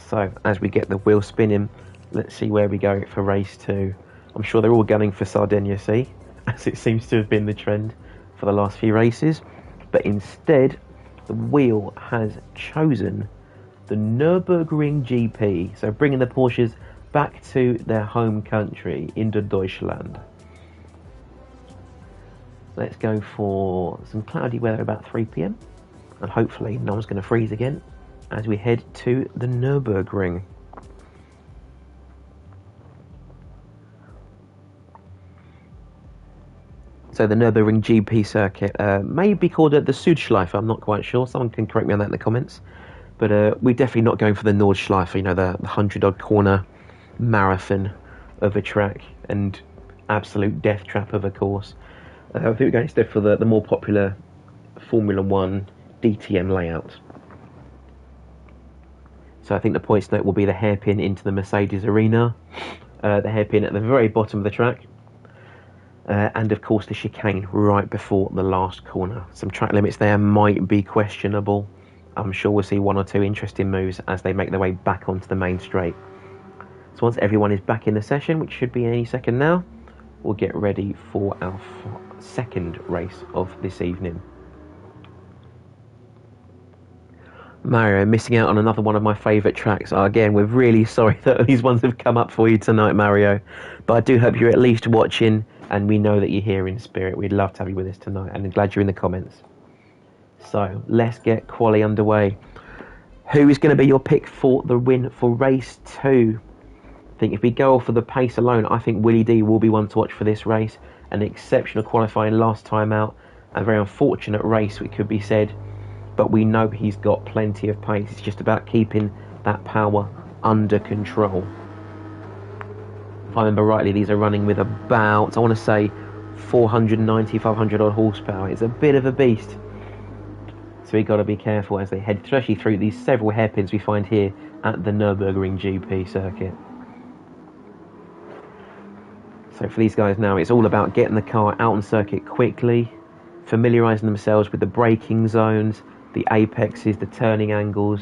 So, as we get the wheel spinning, let's see where we go for race 2. I'm sure they're all gunning for Sardinia Sea, as it seems to have been the trend for the last few races. But instead, the wheel has chosen the Nürburgring GP, so bringing the Porsches back to their home country, into Deutschland. Let's go for some cloudy weather about 3 p.m. and hopefully no one's going to freeze again as we head to the Nürburgring. So the Nürburgring GP circuit may be called the Südschleife, I'm not quite sure. Someone can correct me on that in the comments. But we're definitely not going for the Nordschleife, you know, the 100-odd corner marathon of a track and absolute death trap of a course. I think we're going instead for the more popular Formula 1 DTM layout. So I think the points note will be the hairpin into the Mercedes arena, the hairpin at the very bottom of the track, and of course the chicane right before the last corner. Some track limits there might be questionable. I'm sure we'll see one or two interesting moves as they make their way back onto the main straight. So once everyone is back in the session, which should be any second now, we'll get ready for our second race of this evening. Mario, missing out on another one of my favourite tracks. Again, we're really sorry that these ones have come up for you tonight, Mario. But I do hope you're at least watching, and we know that you're here in spirit. We'd love to have you with us tonight, and I'm glad you're in the comments. So, let's get quali underway. Who is going to be your pick for the win for race 2? I think if we go off of the pace alone, I think Willie D will be one to watch for this race. An exceptional qualifying last time out. A very unfortunate race, it could be said. But we know he's got plenty of pace. It's just about keeping that power under control. If I remember rightly, these are running with about, I want to say, 490, 500 odd horsepower. It's a bit of a beast. So we've got to be careful as they head, especially through these several hairpins we find here at the Nürburgring GP circuit. So for these guys now, it's all about getting the car out on circuit quickly, familiarising themselves with the braking zones, the apexes, the turning angles,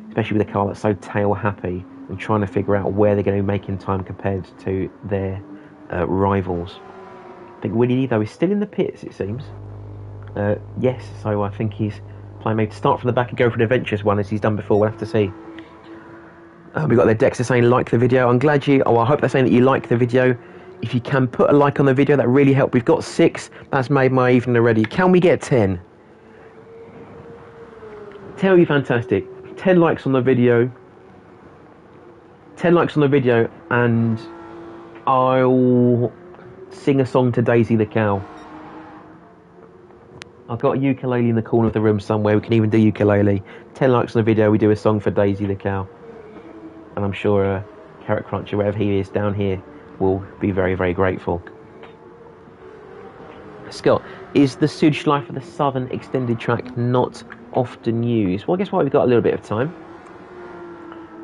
especially with a car that's so tail happy, and trying to figure out where they're going to be making time compared to their rivals. I think Willie D, though, is still in the pits, it seems. Yes, so I think he's planning maybe to start from the back and go for an adventurous one as he's done before. We'll have to see. We've got their Dexter saying like the video. I'm glad you... Oh, I hope they're saying that you like the video. If you can put a like on the video, that really helps. We've got 6. That's made my evening already. Can we get 10? 10 would be fantastic. 10 likes on the video. 10 likes on the video, and I'll sing a song to Daisy the cow. I've got a ukulele in the corner of the room somewhere. We can even do ukulele. 10 likes on the video, we do a song for Daisy the cow. And I'm sure Carrot Cruncher, wherever he is down here, will be very, very grateful. Scott, is the Südschleife for the Southern Extended Track not often used? Well, I guess what, we've got a little bit of time.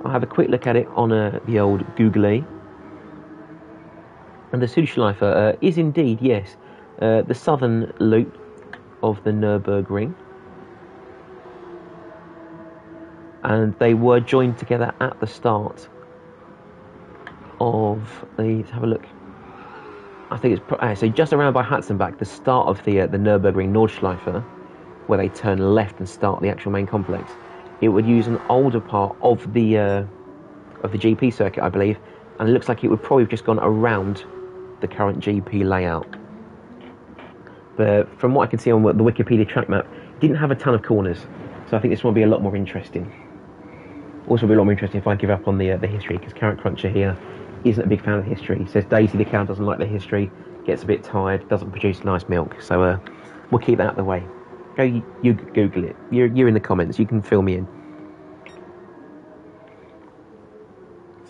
I'll have a quick look at it on the old Googly. And the Südschleife is indeed, yes, the southern loop of the Nürburgring. And they were joined together at the start of the... Let's have a look. I think it's so just around by Hatzenbach, the start of the Nürburgring Nordschleife, where they turn left and start the actual main complex. It would use an older part of the GP circuit, I believe, and it looks like it would probably have just gone around the current GP layout. But from what I can see on the Wikipedia track map, it didn't have a ton of corners, so I think this will be a lot more interesting. Also, be a lot more interesting if I give up on the history, because Carrot Cruncher here isn't a big fan of history. He says Daisy the cow doesn't like the history, gets a bit tired, doesn't produce nice milk. So we'll keep that out of the way. Go, you Google it. You're in the comments. You can fill me in.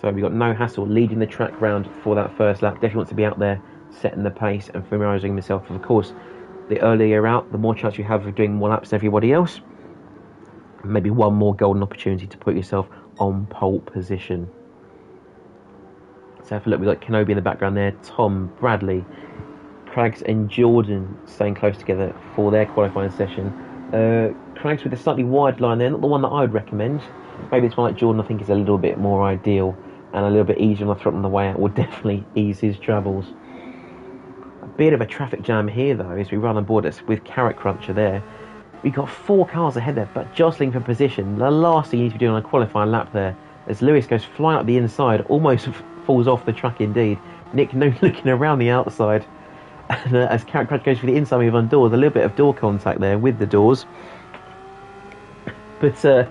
So we've got No Hassle leading the track round for that first lap. Definitely wants to be out there setting the pace and familiarising himself. Of course, the earlier you're out, the more chance you have of doing more laps than everybody else. Maybe one more golden opportunity to put yourself on pole position. So have a look, we've got Kenobi in the background there, Tom, Bradley, Craigs and Jordan staying close together for their qualifying session. Craigs with a slightly wide line there, not the one that I would recommend. Maybe this one like Jordan I think is a little bit more ideal and a little bit easier on the throttle on the way out, will definitely ease his travels. A bit of a traffic jam here though as we run on board with Carrot Cruncher there. We've got 4 cars ahead there, but jostling for position. The last thing you need to be doing on a qualifying lap there, as Lewis goes flying up the inside, almost falls off the track indeed. Nick No looking around the outside. And as Carrot Crunch goes for the inside move on doors, a little bit of door contact there with the doors. But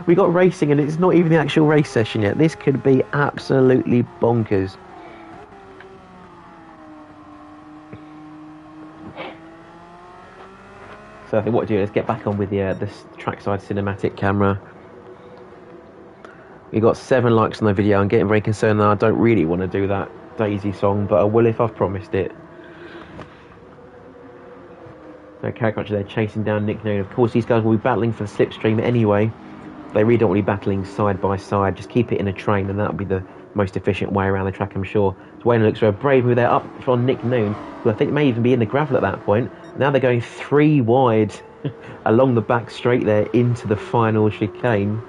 we got racing, and it's not even the actual race session yet. This could be absolutely bonkers. So I think what to do is get back on with the trackside cinematic camera. We got 7 likes on the video. I'm getting very concerned that I don't really want to do that Daisy song, but I will if I've promised it. So Carrot Cruncher there chasing down Nick Noon. Of course, these guys will be battling for the slipstream anyway. They really don't want to be battling side by side. Just keep it in a train, and that'll be the most efficient way around the track, I'm sure. So Wayne looks for a brave move there up from Nick Noon, who I think may even be in the gravel at that point. Now they're going 3 wide along the back straight there into the final chicane.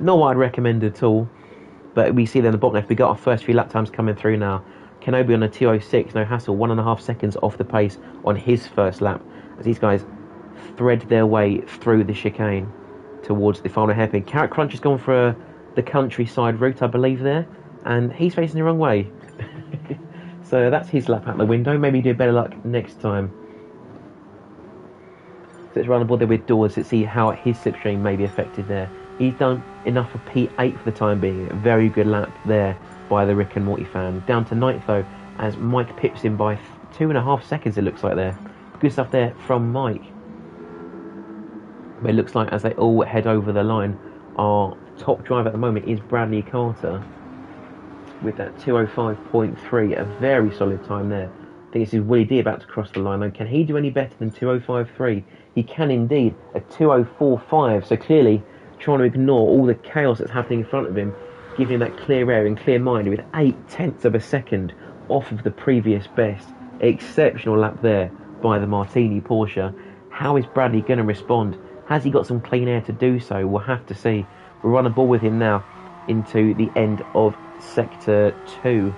Not what I'd recommend at all. But we see there in the bottom left, we got our first few lap times coming through now. Kenobi on a 2:06, No Hassle, 1.5 seconds off the pace on his first lap, as these guys thread their way through the chicane towards the final hairpin. Carrot Crunch has gone for the countryside route, I believe, there, and he's facing the wrong way. So that's his lap out the window. Maybe do better luck next time. So let's run on board there with Dawes to see how his slipstream may be affected there. He's done enough for P8 for the time being. A very good lap there by the Rick and Morty fan. Down to 9th though, as Mike pips him by 2.5 seconds, it looks like there. Good stuff there from Mike. But it looks like as they all head over the line, our top driver at the moment is Bradley Carter with that 2:05.3, a very solid time there. I think this is Willie D about to cross the line though. Can he do any better than 2:05.3? He can indeed, a 2:04.5, so clearly trying to ignore all the chaos that's happening in front of him, giving him that clear air and clear mind with 0.8 of a second off of the previous best. Exceptional lap there by the Martini Porsche. How is Bradley going to respond? Has he got some clean air to do so? We'll have to see. We'll run a ball with him now into the end of Sector 2.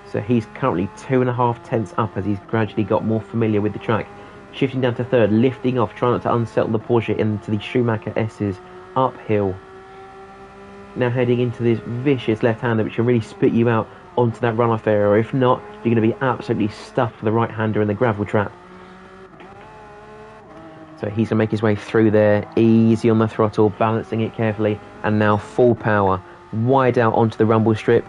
So he's currently 2.5 tenths up as he's gradually got more familiar with the track. Shifting down to 3rd, lifting off, trying not to unsettle the Porsche into the Schumacher S's uphill. Now heading into this vicious left-hander which can really spit you out onto that runoff area. If not, you're going to be absolutely stuffed for the right-hander in the gravel trap. So he's going to make his way through there, easy on the throttle, balancing it carefully, and now full power, wide out onto the rumble strip,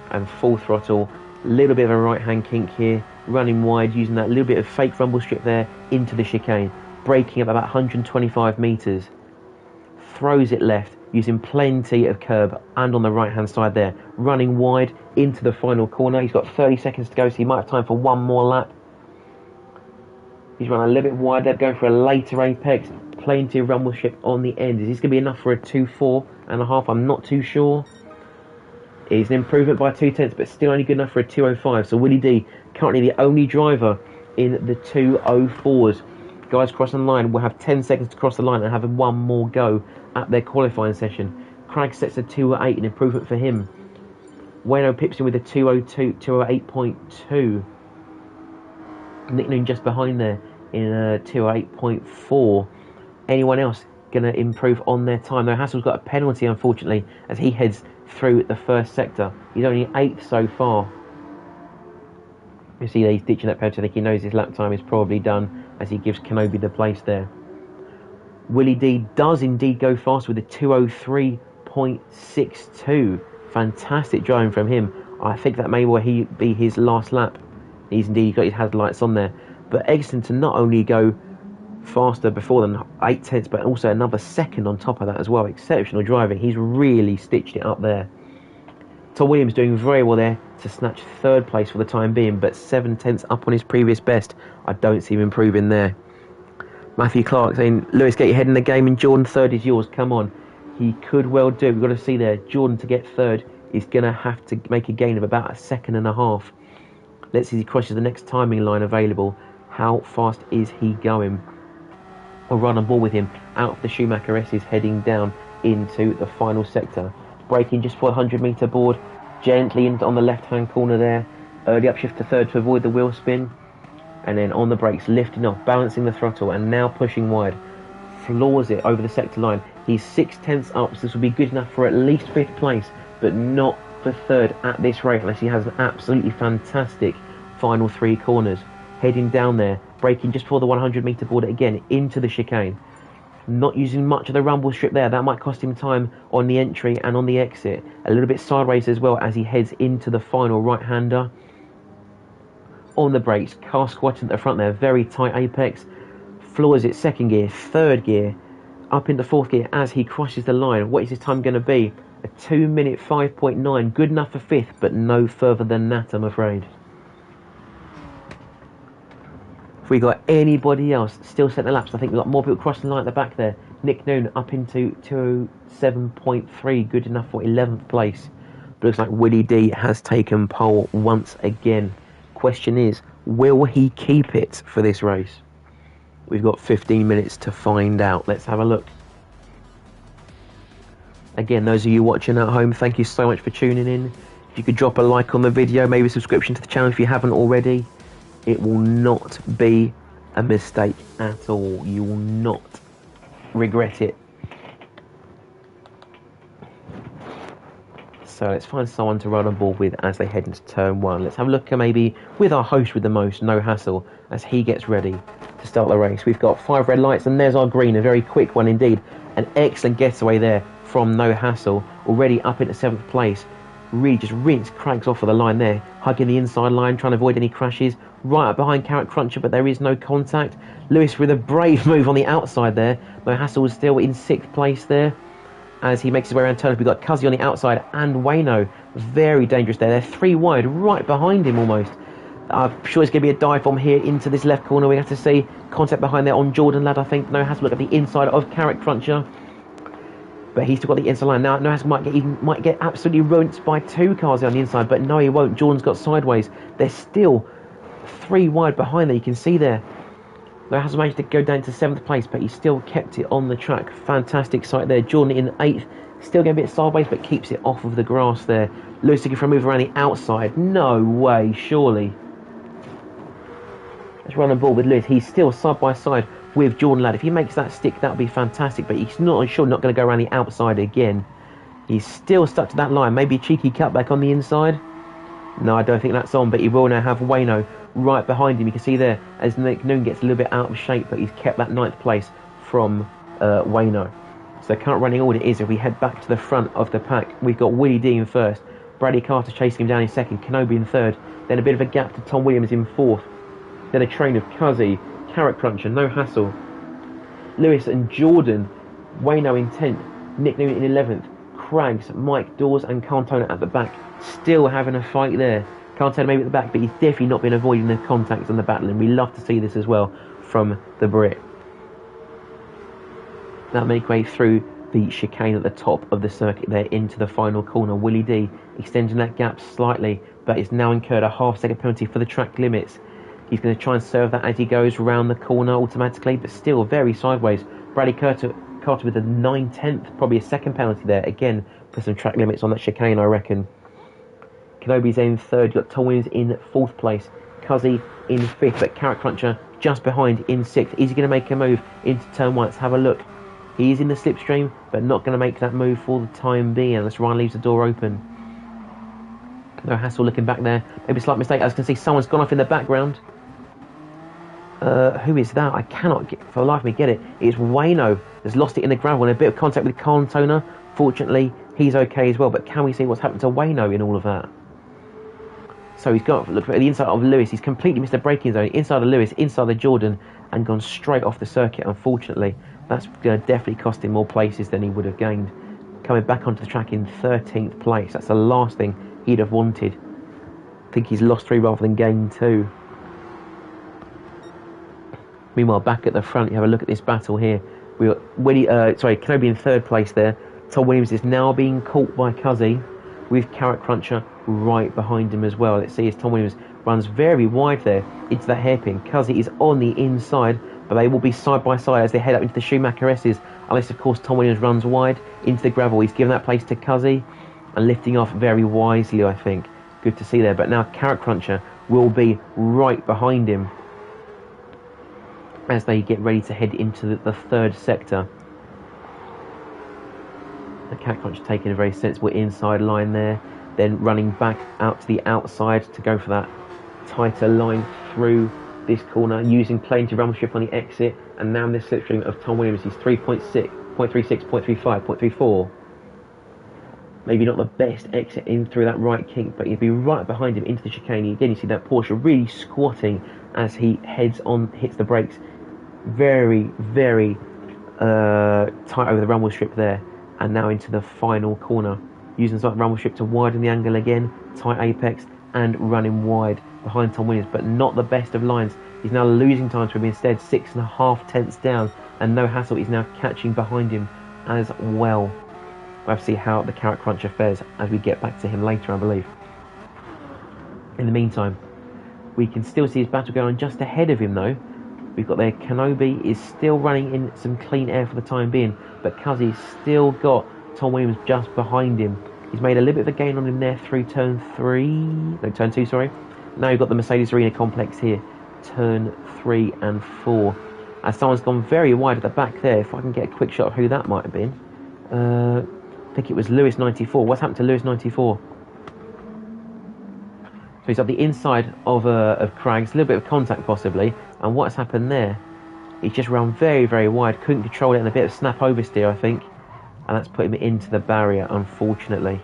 and full throttle. Little bit of a right-hand kink here, running wide, using that little bit of fake rumble strip there into the chicane, braking up about 125 metres. Throws it left, using plenty of curb, and on the right-hand side there, running wide into the final corner. He's got 30 seconds to go, so he might have time for one more lap. He's running a little bit wide there, going for a later apex. Plenty of rumble strip on the end. Is this going to be enough for a 2:04.5? I'm not too sure. It's an improvement by 2 tenths, but still only good enough for a 2:05. So Willie D, currently the only driver in the 2:04s. Guys crossing the line will have 10 seconds to cross the line and have one more go at their qualifying session. Craig sets a 2:08, an improvement for him. Wayno pips in with a 2:08.2. Nick Noon just behind there in a 2:08.4. Anyone else going to improve on their time? Though Hassel's got a penalty, unfortunately, as he heads through the first sector. He's only 8th so far. You see that he's ditching that penalty. I think he knows his lap time is probably done as he gives Kenobi the place there. Willie D does indeed go fast with a 2:03.62. Fantastic driving from him. I think that may well be his last lap. He's indeed got his headlights on there. But Egerton to not only go faster before than 8 tenths, but also another second on top of that as well. Exceptional driving. He's really stitched it up there. Tom Williams doing very well there to snatch third place for the time being, but 7 tenths up on his previous best. I don't see him improving there. Matthew Clark saying, Lewis, get your head in the game and Jordan, third is yours. Come on. He could well do it. We've got to see there. Jordan to get third is going to have to make a gain of about 1.5 seconds. Let's see if he crosses the next timing line available. How fast is he going? We'll run on board with him out of the Schumacher S's, heading down into the final sector. Braking just for the 100-metre board, gently in on the left-hand corner there. Early upshift to third to avoid the wheel spin. And then on the brakes, lifting off, balancing the throttle, and now pushing wide. Floors it over the sector line. He's 6 tenths up, so this will be good enough for at least 5th place, but not for third at this rate, unless he has an absolutely fantastic final 3 corners. Heading down there, braking just before the 100-metre board again into the chicane. Not using much of the rumble strip there. That might cost him time on the entry and on the exit. A little bit sideways as well as he heads into the final right-hander. On the brakes, car squatting at the front there, very tight apex. Floors it, second gear, third gear, up into fourth gear as he crosses the line. What is his time going to be? A 2 minute 5.9, good enough for 5th, but no further than that, I'm afraid. If we got anybody else still setting the laps, I think we've got more people crossing the line at the back there. Nick Noon up into 207.3, good enough for 11th place. But looks like Willie D has taken pole once again. Question is, will he keep it for this race? We've got 15 minutes to find out. Let's have a look. Again, those of you watching at home, thank you so much for tuning in. If you could drop a like on the video, maybe a subscription to the channel if you haven't already. It will not be a mistake at all. You will not regret it. So let's find someone to run on board with as they head into turn 1. Let's have a look at maybe with our host with the most, No Hassle, as he gets ready to start the race. We've got 5 red lights and there's our green, a very quick one indeed. An excellent getaway there from No Hassle, already up into 7th place. Really just cranks off of the line there, hugging the inside line, trying to avoid any crashes. Right up behind Carrot Cruncher, but there is no contact. Lewis with a brave move on the outside there. No Hassle is still in 6th place there. As he makes his way around turn, we've got Cuzzy on the outside and Wayno. Very dangerous there. They're 3 wide, right behind him almost. I'm sure it's going to be a dive bomb here into this left corner. We have to see contact behind there on Jordan Ladd, I think. No Hassle look at the inside of Carrot Cruncher. But he's still got the inside line. Now, No Hassle might get absolutely ruined by 2 cars on the inside, but no, he won't. Jordan's got sideways. They're still 3 wide behind there, you can see there. No Hassle managed to go down to 7th place, but he still kept it on the track. Fantastic sight there. Jordan in 8th, still getting a bit sideways, but keeps it off of the grass there. Lewis looking for a move around the outside. No way, surely. Let's run on board with Lewis. He's still side by side with Jordan Ladd. If he makes that stick, that would be fantastic, but he's not going to go around the outside again. He's still stuck to that line. Maybe a cheeky cutback on the inside. No, I don't think that's on, but he will now have Wayno right behind him. You can see there as Nick Noon gets a little bit out of shape, but he's kept that 9th place from Wayno. So current running order is, if we head back to the front of the pack, we've got Willie D in 1st, Bradley Carter chasing him down in 2nd, Kenobi in 3rd, then a bit of a gap to Tom Williams in 4th, then a train of Cuzzy, Carrot Cruncher, No Hassle, Lewis and Jordan, Wayno in 10th, Nick Noon in 11th, Craggs, Mike Dawes and Cantona at the back, still having a fight there. Cantona maybe at the back, but he's definitely not been avoiding the contacts on the battle, and we love to see this as well from the Brit. That make way through the chicane at the top of the circuit there into the final corner. Willie D extending that gap slightly, but it's now incurred a half-second penalty for the track limits. He's going to try and serve that as he goes round the corner automatically, but still very sideways. Bradley Carter with a 9/10, probably a second penalty there, again for some track limits on that chicane, I reckon. Kenobi's in 3rd, you've got Tom Williams in 4th place, Cuzzy in 5th, but Carrot Cruncher just behind in 6th. Is he going to make a move into turn 1? Let's have a look. He is in the slipstream, but not going to make that move for the time being, unless Ryan leaves the door open. No Hassle looking back there. Maybe a slight mistake. As you can see, someone's gone off in the background. Who is that? I cannot for the life of me get it. It's Wayno. Has lost it in the gravel and a bit of contact with Cantona. Fortunately, he's okay as well. But can we see what's happened to Wayno in all of that? So he's got look at the inside of Lewis. He's completely missed the braking zone. Inside of Lewis, inside of Jordan, and gone straight off the circuit. Unfortunately, that's going to definitely cost him more places than he would have gained. Coming back onto the track in 13th place. That's the last thing he'd have wanted. I think he's lost 3 rather than gained 2. Meanwhile, back at the front, you have a look at this battle here. We got Kenobi in 3rd place there. Tom Williams is now being caught by Cuzzy, with Carrot Cruncher right behind him as well. Let's see as Tom Williams runs very wide there into the hairpin. Cuzzy is on the inside, but they will be side by side as they head up into the Schumacher S's, unless of course Tom Williams runs wide into the gravel. He's given that place to Cuzzy and lifting off very wisely, I think. Good to see there, but now Carrot Cruncher will be right behind him as they get ready to head into the 3rd sector. The Carrot Cruncher taking a very sensible inside line there, then running back out to the outside to go for that tighter line through this corner, using plenty of rumble strip on the exit, and now in this slipstream of Tom Williams, he's 3.6, 0.36, 0.35, 0.34. Maybe not the best exit in through that right kink, but he'd be right behind him into the chicane. Again, you see that Porsche really squatting as he hits the brakes. Very, very tight over the rumble strip there, and now into the final corner, using that rumble strip to widen the angle again, tight apex, and running wide behind Tom Williams, but not the best of lines. He's now losing time to him instead, 6.5 tenths down, and no hassle, he's now catching behind him as well. We'll have to see how the Carrot Cruncher fares as we get back to him later, I believe. In the meantime, we can still see his battle going on just ahead of him though. We've got there, Kenobi is still running in some clean air for the time being, but Cuzzy's still got Tom Williams just behind him. He's made a little bit of a gain on him there through turn 2, sorry. Now you've got the Mercedes Arena complex here, turn 3 and 4. As someone's gone very wide at the back there, if I can get a quick shot of who that might have been. I think it was Lewis 94. What's happened to Lewis 94? So he's up the inside of Craggs, a little bit of contact possibly, and what's happened there? He's just run very, very wide, couldn't control it, and a bit of snap oversteer, I think, and that's put him into the barrier, unfortunately.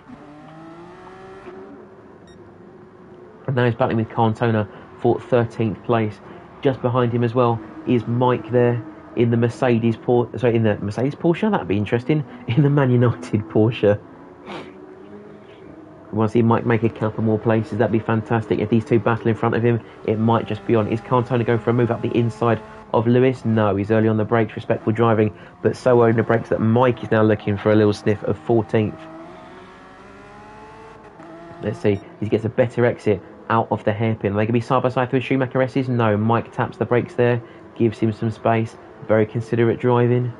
And now he's battling with Cantona for 13th place. Just behind him as well is Mike there in the Mercedes Porsche. That'd be interesting. In the Man United Porsche. We want to see Mike make a couple more places. That'd be fantastic. If these two battle in front of him, it might just be on. Is Cantona going for a move up the inside of Lewis? No, he's early on the brakes, respectful driving, but so early on the brakes that Mike is now looking for a little sniff of 14th. Let's see. He gets a better exit out of the hairpin. Are they going to be side by side through Schumacher S's? No, Mike taps the brakes there, gives him some space. Very considerate driving.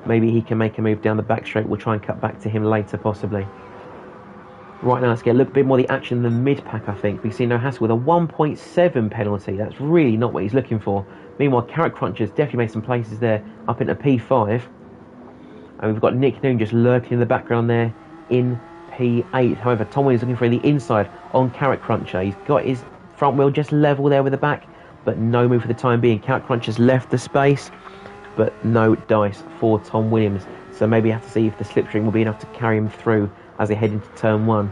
Maybe he can make a move down the back straight. We'll try and cut back to him later, possibly. Right now, let's get a little bit more of the action in the mid-pack, I think. We see no hassle with a 1.7 penalty. That's really not what he's looking for. Meanwhile, Carrot Cruncher's definitely made some places there up into P5. And we've got Nick Noon just lurking in the background there in P8. However, Tom Williams looking for the inside on Carrot Cruncher. He's got his front wheel just level there with the back, but no move for the time being. Carrot Cruncher's left the space, but no dice for Tom Williams. So maybe have to see if the slipstream will be enough to carry him through as they head into turn 1.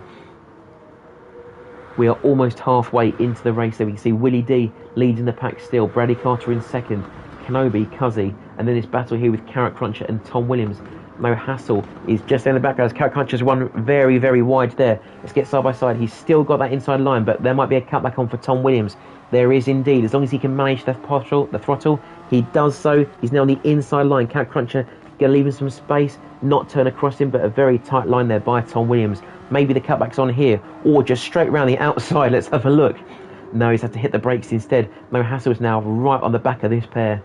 We are almost halfway into the race there. We can see Willie D leading the pack still. Bradley Carter in second. Kenobi, Cuzzy, and then this battle here with Carrot Cruncher and Tom Williams. No hassle is just in the background as Carrot Cruncher's run very, very wide there. Let's get side by side. He's still got that inside line, but there might be a cutback on for Tom Williams. There is indeed. As long as he can manage the throttle, he does so. He's now on the inside line. Carrot Cruncher going to leave him some space, not turn across him, but a very tight line there by Tom Williams. Maybe the cutback's on here, or just straight around the outside. Let's have a look. No, he's had to hit the brakes instead. No hassle is now right on the back of this pair.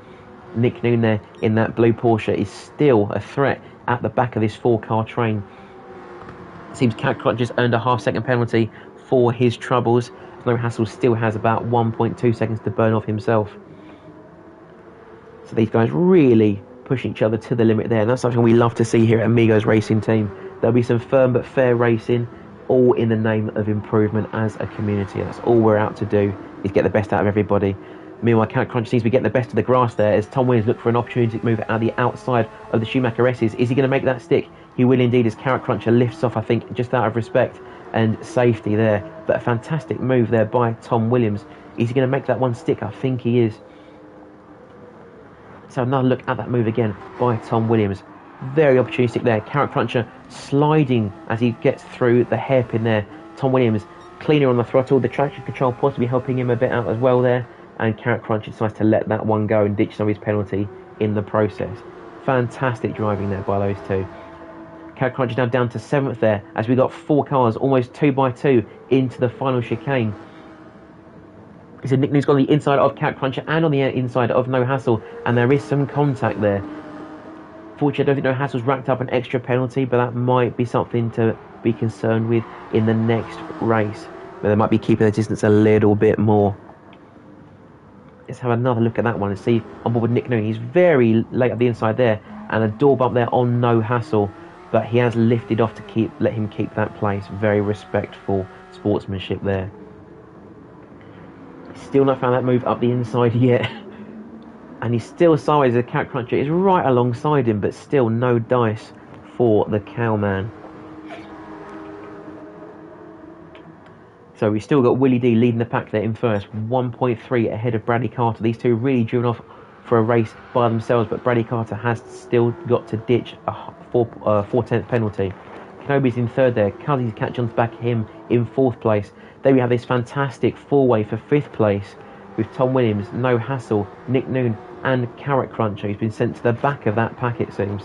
Nick Noon there in that blue Porsche is still a threat at the back of this 4-car train. Seems Carrot Cruncher's earned a half-second penalty for his troubles. No hassle still has about 1.2 seconds to burn off himself. So these guys really pushing each other to the limit there, and that's something we love to see here at Amigos Racing Team. There'll be some firm but fair racing, all in the name of improvement as a community. That's all we're out to do, is get the best out of everybody. Meanwhile, Carrot Cruncher seems to be getting the best of the grass there as Tom Williams looks for an opportunity to move out the outside of the Schumacher S's. Is he going to make that stick? He will indeed as Carrot Cruncher lifts off, I think, just out of respect. and safety there. But a fantastic move there by Tom Williams. Is he going to make that one stick? I think he is. So another look at that move again by Tom Williams. Very opportunistic there. Carrot Cruncher sliding as he gets through the hairpin there. Tom Williams cleaner on the throttle. The traction control possibly helping him a bit out as well there. And Carrot Cruncher decides to let that one go and ditch some of his penalty in the process. Fantastic driving there by those two. Carrot Cruncher now down to 7th there as we got 4 cars almost 2 by 2 into the final chicane. So Nick Noon's got on the inside of Carrot Cruncher and on the inside of No Hassle, and there is some contact there. Fortunately, I don't think No Hassle's racked up an extra penalty, but that might be something to be concerned with in the next race. But they might be keeping the distance a little bit more. Let's have another look at that one and see on board with Nick Noon. He's very late at the inside there, and a door bump there on No Hassle, but he has lifted off to let him keep that place. Very respectful sportsmanship there. Still not found that move up the inside yet. And he's still sideways. The Carrot Cruncher is right alongside him, but still no dice for the Cowman. So we've still got Willie D leading the pack there in first, 1.3 ahead of Bradley Carter. These two really driven off for a race by themselves, but Bradley Carter has still got to ditch a 4/10 penalty. Kenobi's in third there. Cuddy's catch on to back him in 4th place. There we have this fantastic 4-way for 5th place with Tom Williams, No Hassle, Nick Noon and Carrot Cruncher, who's been sent to the back of that pack it seems.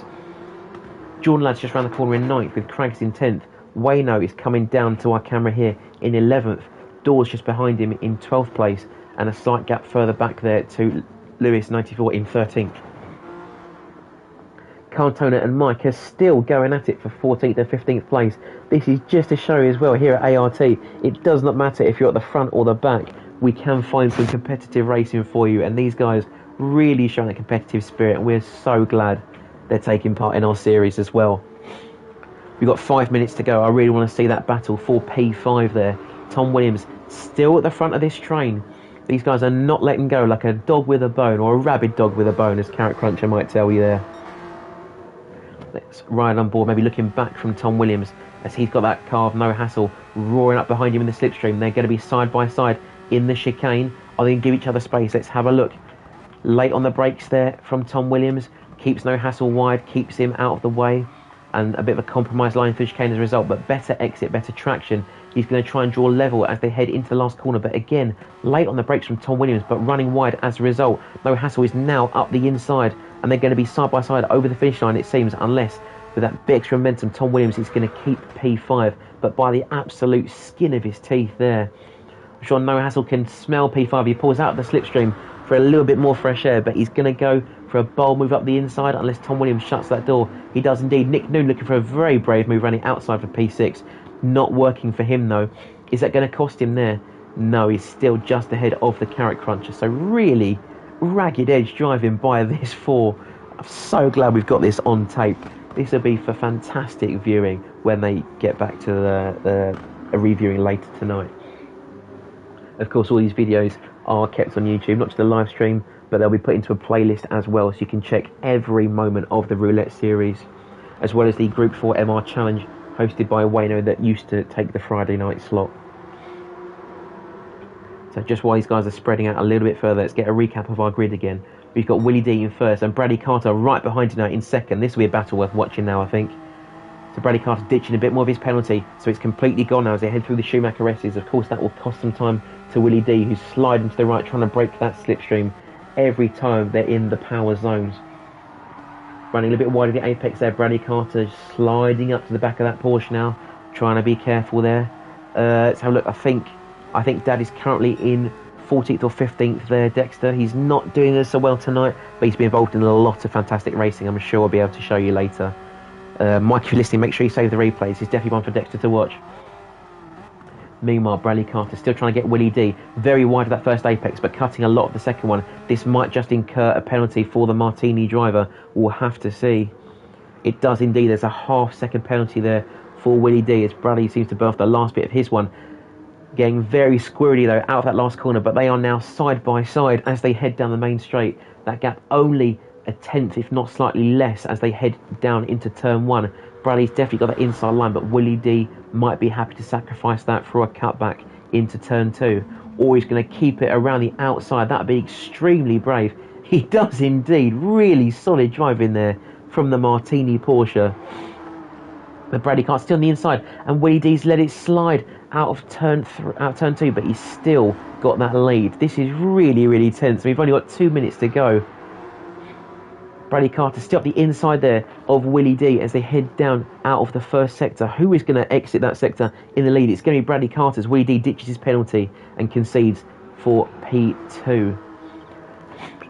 Jordan Ladd's just round the corner in 9th with Craigs in 10th. Wayno is coming down to our camera here in 11th. Dawes just behind him in 12th place, and a slight gap further back there to Lewis 94 in 13th. Cantona and Mike are still going at it for 14th and 15th place. This is just to show you as well here at ART, it does not matter if you're at the front or the back, we can find some competitive racing for you, and these guys really showing a competitive spirit, and we're so glad they're taking part in our series as well. We've got 5 minutes to go. I really want to see that battle for P5 there. Tom Williams still at the front of this train. These guys are not letting go, like a dog with a bone, or a rabid dog with a bone, as Carrot Cruncher might tell you there. Let's ride on board, maybe looking back from Tom Williams as he's got that car of No Hassle roaring up behind him in the slipstream. They're going to be side by side in the chicane. Are they going to give each other space? Let's have a look. Late on the brakes there from Tom Williams. Keeps No Hassle wide, keeps him out of the way. And a bit of a compromised line for chicane as a result, but better exit, better traction. He's going to try and draw level as they head into the last corner, but again, late on the brakes from Tom Williams, but running wide as a result. No Hassle is now up the inside, and they're going to be side by side over the finish line, it seems, unless with that bit extra momentum, Tom Williams is going to keep P5, but by the absolute skin of his teeth there. I'm sure No Hassle can smell P5. He pulls out the slipstream for a little bit more fresh air, but he's going to go for a bold move up the inside unless Tom Williams shuts that door. He does indeed. Nick Noon looking for a very brave move running outside for P6. Not working for him though. Is that going to cost him there? No, he's still just ahead of the Carrot Cruncher. So really ragged edge driving by this 4. I'm so glad we've got this on tape. This will be for fantastic viewing when they get back to the reviewing later tonight. Of course, all these videos are kept on YouTube, not just the live stream, but they'll be put into a playlist as well, so you can check every moment of the Roulette series, as well as the Group 4 MR Challenge hosted by Wayno that used to take the Friday night slot. So just while these guys are spreading out a little bit further, let's get a recap of our grid again. We've got Willie D in first and Bradley Carter right behind him now in second. This will be a battle worth watching now, I think. So Bradley Carter ditching a bit more of his penalty, so it's completely gone now as they head through the Schumacher S's. Of course, that will cost some time to Willie D, who's sliding to the right, trying to break that slipstream every time they're in the power zones. Running a little bit wide of the apex there, Bradley Carter sliding up to the back of that Porsche now, trying to be careful there. Let's have a look. I think Dad is currently in 14th or 15th there, Dexter. He's not doing so well tonight, but he's been involved in a lot of fantastic racing. I'm sure I'll be able to show you later. Mike, if you're listening, make sure you save the replays. It's definitely one for Dexter to watch. Meanwhile, Bradley Carter still trying to get Willie D very wide of that first apex, but cutting a lot of the second one. This might just incur a penalty for the Martini driver. We'll have to see. It does indeed. There's a half-second penalty there for Willie D as Bradley seems to birth the last bit of his one. Getting very squirrely though out of that last corner, but they are now side by side as they head down the main straight. That gap only a tenth, if not slightly less, as they head down into turn 1. Bradley's definitely got that inside line, but Willie D might be happy to sacrifice that for a cutback into turn 2. Or he's going to keep it around the outside. That'd be extremely brave. He does indeed. Really solid drive in there from the Martini Porsche. But Bradley Cart's still on the inside, and Willie D's let it slide out of turn 2, but he's still got that lead. This is really, really tense. We've only got 2 minutes to go. Bradley Carter still up the inside there of Willie D as they head down out of the first sector. Who is going to exit that sector in the lead? It's going to be Bradley Carter as Willie D ditches his penalty and concedes for P2.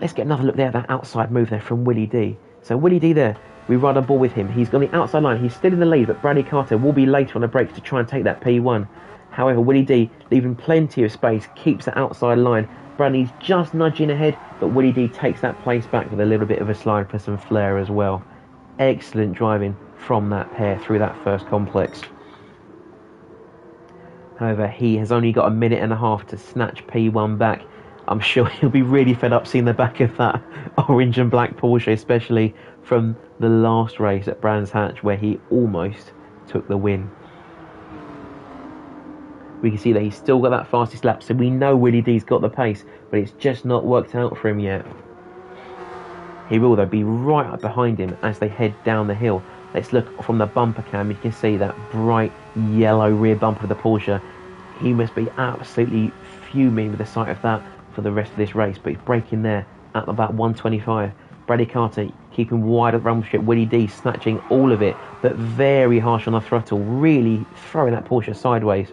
Let's get another look there at that outside move there from Willie D. So Willie D there, we ride on board with him. He's on the outside line. He's still in the lead, but Bradley Carter will be later on the brakes to try and take that P1. However, Willie D, leaving plenty of space, keeps the outside line. Bradley's just nudging ahead, but Willie D takes that place back with a little bit of a slide for some flair as well. Excellent driving from that pair through that first complex. However, he has only got a minute and a half to snatch P1 back. I'm sure he'll be really fed up seeing the back of that orange and black Porsche, especially from the last race at Brands Hatch where he almost took the win. We can see that he's still got that fastest lap, so we know Willie D's got the pace, but it's just not worked out for him yet. He will, though, be right up behind him as they head down the hill. Let's look from the bumper cam. You can see that bright yellow rear bumper of the Porsche. He must be absolutely fuming with the sight of that for the rest of this race, but he's braking there at about 125. Bradley Carter keeping wide of rumble strip. Willie D snatching all of it, but very harsh on the throttle, really throwing that Porsche sideways.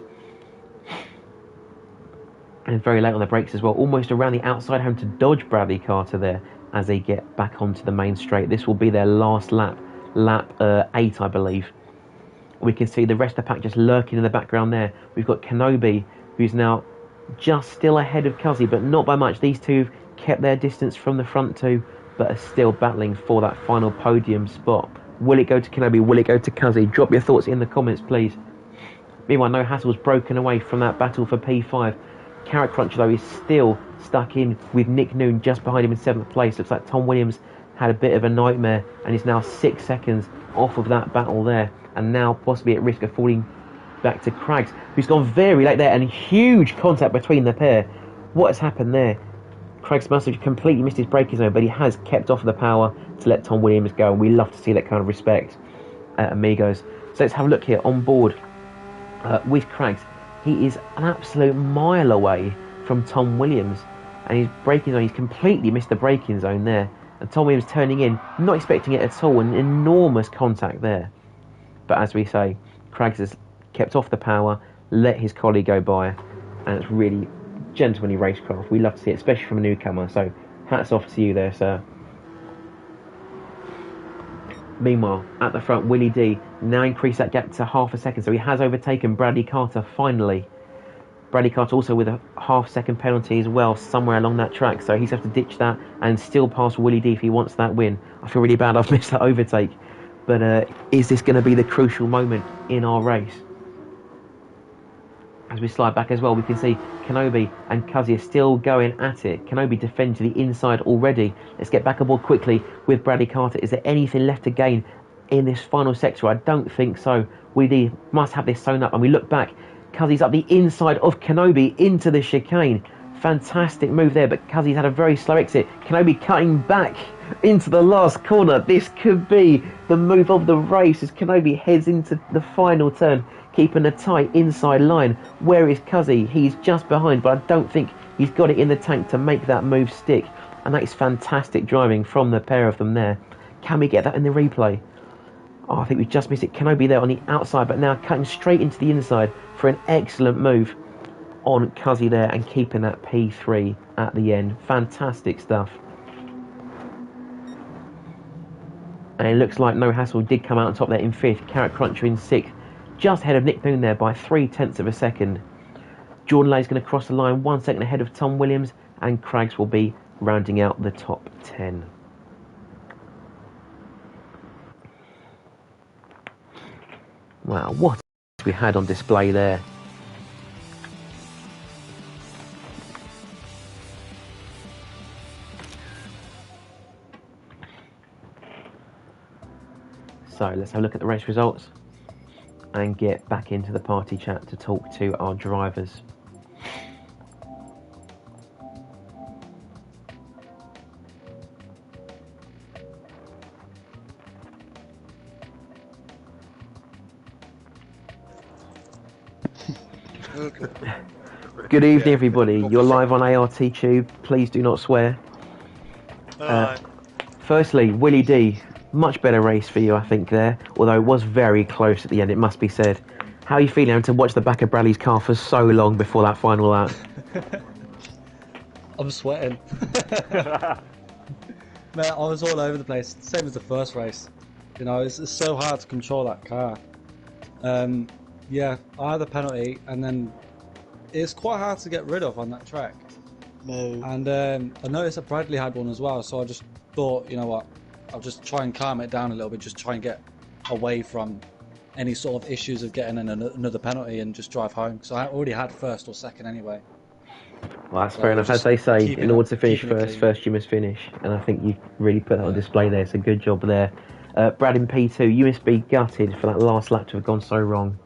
And very late on the brakes as well, almost around the outside, having to dodge Bradley Carter there as they get back onto the main straight. This will be their last lap, lap 8, I believe. We can see the rest of the pack just lurking in the background there. We've got Kenobi, who's now just still ahead of Cuzzy, but not by much. These two kept their distance from the front two, but are still battling for that final podium spot. Will it go to Kenobi? Will it go to Cuzzy? Drop your thoughts in the comments, please. Meanwhile, No Hassle's broken away from that battle for P5. Carrot Cruncher, though, is still stuck in with Nick Noon just behind him in 7th place. Looks like Tom Williams had a bit of a nightmare and is now 6 seconds off of that battle there, and now possibly at risk of falling back to Craggs, who's gone very late there, and huge contact between the pair. What has happened there? Craggs must have completely missed his braking zone, but he has kept off the power to let Tom Williams go, and we love to see that kind of respect at Amigos. So let's have a look here on board with Craggs. He is an absolute mile away from Tom Williams, and his braking zone, he's completely missed the braking zone there, and Tom Williams turning in, not expecting it at all, an enormous contact there. But as we say, Craggs has kept off the power, let his colleague go by, and it's really gentlemanly racecraft. We love to see it, especially from a newcomer, so hats off to you there, sir. Meanwhile, at the front, Willie D now increased that gap to half a second, so he has overtaken Bradley Carter finally. Bradley Carter also with a half-second penalty as well somewhere along that track, so he's have to ditch that and still pass Willie D if he wants that win. I feel really bad I've missed that overtake, but is this going to be the crucial moment in our race? As we slide back as well, we can see Kenobi and Cuzzy are still going at it. Kenobi defends to the inside already. Let's get back aboard quickly with Bradley Carter. Is there anything left to gain in this final sector? I don't think so. We must have this sewn up. And we look back. Cuzzy's up the inside of Kenobi into the chicane. Fantastic move there, but Cuzzy's had a very slow exit. Kenobi cutting back into the last corner. This could be the move of the race as Kenobi heads into the final turn, keeping a tight inside line. Where is Cuzzy? He's just behind, but I don't think he's got it in the tank to make that move stick. And that is fantastic driving from the pair of them there. Can we get that in the replay? Oh, I think we just missed it. Kenobi there on the outside, but now cutting straight into the inside for an excellent move on Cuzzy there and keeping that P3 at the end. Fantastic stuff. And it looks like No Hassle did come out on top there in 5th. Carrot Cruncher in 6th. Just ahead of Nick Noon there by 0.3 of a second. Jordan Lay's going to cross the line 1 second ahead of Tom Williams, and Craggs will be rounding out the top 10. Wow, what we had on display there. So let's have a look at the race results and get back into the party chat to talk to our drivers. Good evening, everybody. You're live on ART Tube. Please do not swear. Firstly, Willie D, much better race for you, I think, there. Although it was very close at the end, it must be said. How are you feeling having to watch the back of Bradley's car for so long before that final lap? I'm sweating. Man, I was all over the place. Same as the first race. You know, it's so hard to control that car. Yeah, I had a penalty, and then it's quite hard to get rid of on that track. No. And I noticed that Bradley had one as well, so I just thought, you know what, I'll just try and calm it down a little bit, just try and get away from any sort of issues of getting another penalty and just drive home, because I already had first or second anyway. Well, that's fair enough. As they say, in order to finish first you must finish. And I think you've really put that on display there, so good job there. Brad in P2, you must be gutted for that last lap to have gone so wrong.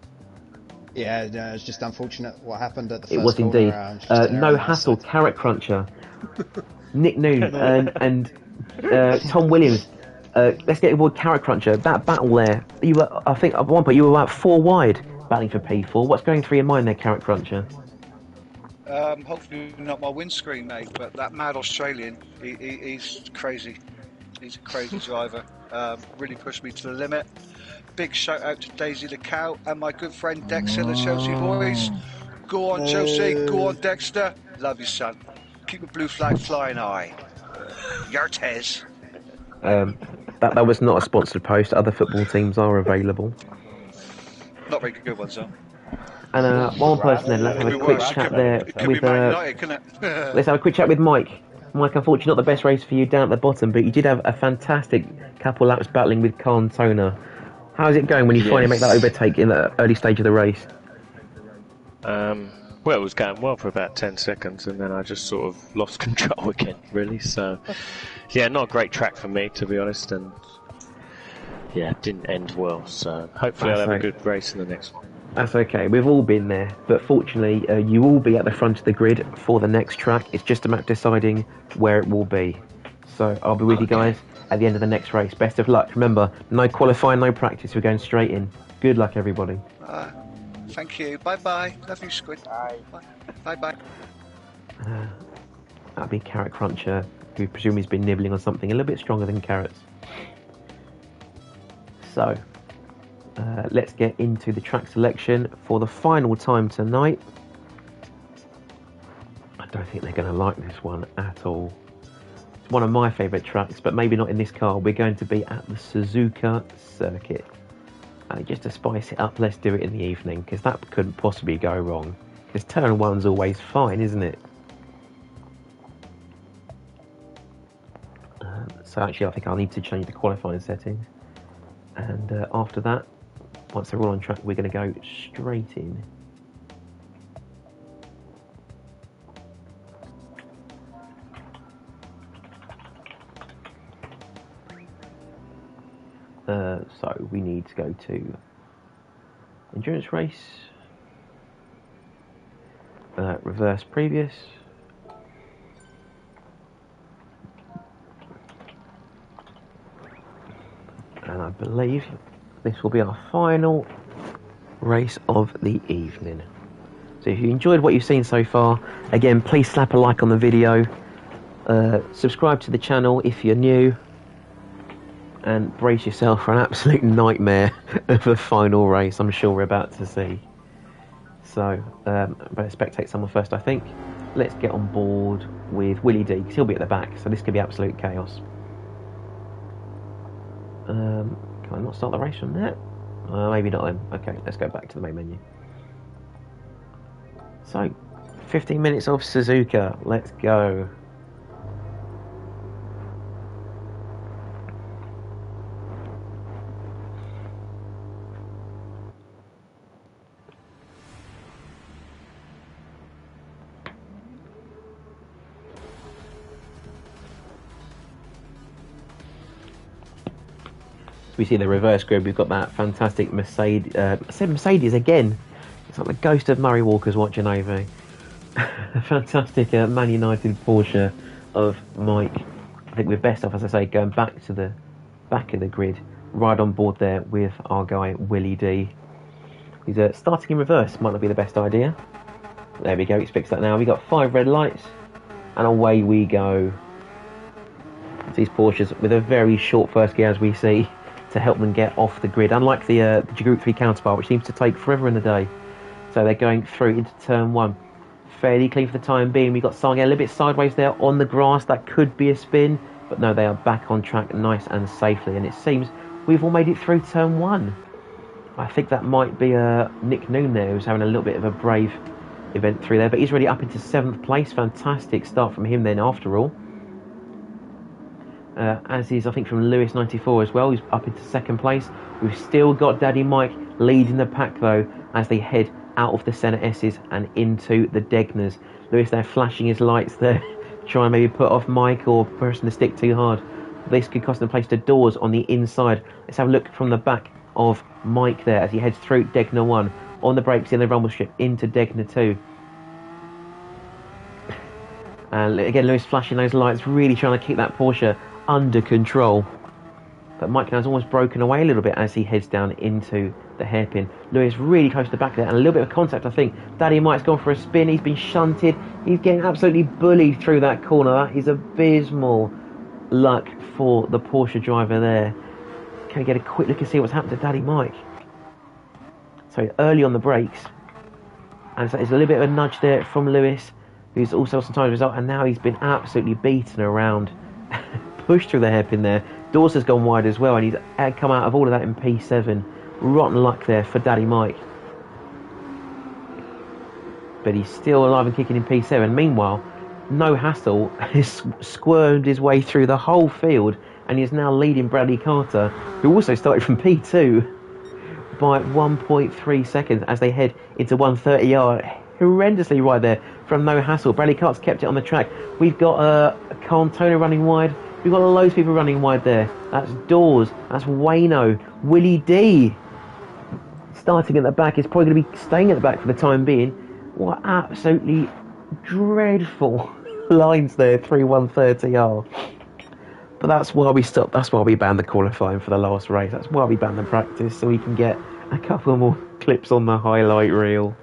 Yeah, no, it's just unfortunate what happened at the first It was corner. indeed. No hassle, Carrot Cruncher. Nick Noon and Tom Williams. Let's get aboard Carrot Cruncher. That battle there, you were, I think at one point you were about 4 wide battling for P4. What's going through your mind there, Carrot Cruncher? Hopefully not my windscreen, mate, but that mad Australian, he's crazy. He's a crazy driver. Really pushed me to the limit. Big shout out to Daisy the cow and my good friend Dexter, the Chelsea boys. Go on, Chelsea. Go on, Dexter. Love you, son. Keep the blue flag flying high. Yartez. That was not a sponsored post. Other football teams are available. Not very good ones, though. And one person then, let's have a quick chat there with. Let's have a quick chat with Mike. Mike, unfortunately, not the best race for you down at the bottom, but you did have a fantastic couple laps battling with Cantona. How's it going when you finally make that overtake in the early stage of the race? Well, it was going well for about 10 seconds, and then I just sort of lost control again, really. So, yeah, not a great track for me, to be honest, and yeah, it didn't end well. So, hopefully, I'll have a good race in the next one. That's okay. We've all been there, but fortunately, you will be at the front of the grid for the next track. It's just about deciding where it will be. So, I'll be with you guys at the end of the next race. Best of luck. Remember, no qualifying, no practice. We're going straight in. Good luck, everybody. Thank you. Bye-bye. Love you, Squid. Bye. Bye-bye. That'll be Carrot Cruncher, who presumably has been nibbling on something a little bit stronger than carrots. So, let's get into the track selection for the final time tonight. I don't think they're going to like this one at all. It's one of my favourite tracks, but maybe not in this car. We're going to be at the Suzuka circuit. Just to spice it up, let's do it in the evening, because that couldn't possibly go wrong. Because turn one's always fine, isn't it? So actually, I think I'll need to change the qualifying settings. And after that, once they're all on track, we're going to go straight in. So we need to go to endurance race, reverse previous, and I believe this will be our final race of the evening. So if you enjoyed what you've seen so far, again, please slap a like on the video, subscribe to the channel if you're new, and brace yourself for an absolute nightmare of a final race I'm sure we're about to see. So, better spectate someone first, I think. Let's get on board with Willie D, because he'll be at the back, so this could be absolute chaos. Can I not start the race from there? Maybe not then. Okay, let's go back to the main menu. So, 15 minutes of Suzuka. Let's go. we see the reverse grid. We've got that fantastic Mercedes. I said Mercedes again. It's like the ghost of Murray Walker's watching over. A fantastic Man United Porsche of Mike. I think we're best off, as I say, going back to the back of the grid, right on board there with our guy Willie D. He's starting in reverse. Might not be the best idea. There we go. He's fixed that now. We got 5 red lights, and away we go. These Porsches with a very short first gear, as we see, to help them get off the grid. Unlike the GT3 counterpart, which seems to take forever in the day. So they're going through into turn 1. Fairly clean for the time being. We've got Sarge a little bit sideways there on the grass. That could be a spin, but no, they are back on track nice and safely. And it seems we've all made it through turn 1. I think that might be Nick Noon there, who's having a little bit of a brave event through there, but he's already up into 7th place. Fantastic start from him then after all. As is, I think, from Lewis 94 as well, who's up into 2nd place. We've still got Daddy Mike leading the pack though, as they head out of the Senna S's and into the Degners. Lewis there flashing his lights there, trying maybe put off Mike or pressing the stick too hard. This could cost them place to doors on the inside. Let's have a look from the back of Mike there as he heads through Degner 1, on the brakes in the rumble strip into Degner 2. And again, Lewis flashing those lights, really trying to keep that Porsche under control. But Mike now is almost broken away a little bit as he heads down into the hairpin. Lewis really close to the back there, and a little bit of contact, I think. Daddy Mike's gone for a spin. He's been shunted. He's getting absolutely bullied through that corner. That is abysmal luck for the Porsche driver there. Can we get a quick look and see what's happened to Daddy Mike? So early on the brakes, and so there's a little bit of a nudge there from Lewis, who's also sometimes result, and now he's been absolutely beaten around. Pushed through the hairpin there. Dawes has gone wide as well, and he's come out of all of that in P7. Rotten luck there for Daddy Mike. But he's still alive and kicking in P7. Meanwhile, No Hassle has squirmed his way through the whole field, and is now leading Bradley Carter, who also started from P2, by 1.3 seconds as they head into 130R. Horrendously right there from No Hassle. Bradley Carter's kept it on the track. We've got Cantona running wide. We've got loads of people running wide there. That's Dawes. That's Wayno. Willie D. Starting at the back. Is probably going to be staying at the back for the time being. What absolutely dreadful lines there through 130R. But that's why we stopped. That's why we banned the qualifying for the last race. That's why we banned the practice, so we can get a couple more clips on the highlight reel.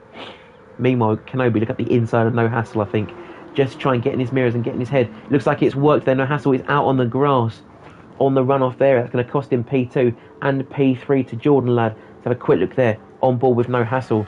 Meanwhile, Kenobi, look at the inside of No Hassle, I think. Just try and get in his mirrors and get in his head. Looks like it's worked there. No Hassle is out on the grass on the runoff there. That's going to cost him P2 and P3 to Jordan Ladd. Let's have a quick look there. On board with No Hassle.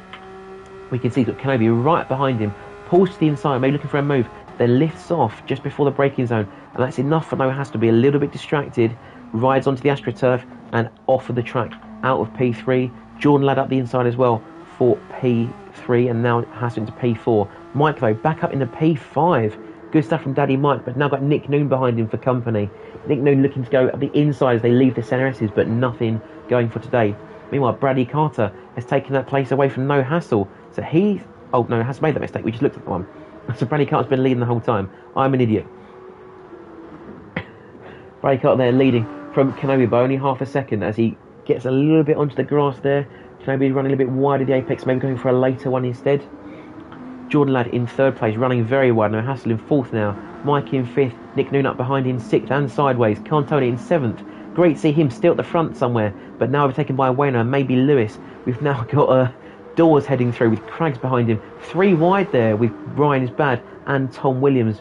We can see that Kenobi right behind him. Pulls to the inside, maybe looking for a move. Then lifts off just before the braking zone. And that's enough for No Hassle to be a little bit distracted. Rides onto the AstroTurf and off of the track. Out of P3. Jordan Ladd up the inside as well for P3, and now Hassle into P4. Mike though back up into P5. Good stuff from Daddy Mike, but now got Nick Noon behind him for company. Nick Noon looking to go at the inside as they leave the Senna S's, but nothing going for today. Meanwhile, Bradley Carter has taken that place away from No Hassle. So he's... Oh, no, Hassle made that mistake. We just looked at the one. So Bradley Carter's been leading the whole time. I'm an idiot. Bradley Carter there leading from Kenobi by only half a second as he gets a little bit onto the grass there. Kenobi running a bit wide of the apex, maybe going for a later one instead. Jordan Ladd in 3rd place, running very wide. No Hassle in 4th now. Mike in 5th. Nick Noon up behind in 6th and sideways. Cantona in 7th. Great to see him still at the front somewhere, but now overtaken by Wayno and maybe Lewis. We've now got Dawes heading through with Craggs behind him. 3 wide there with Brian Isbad and Tom Williams.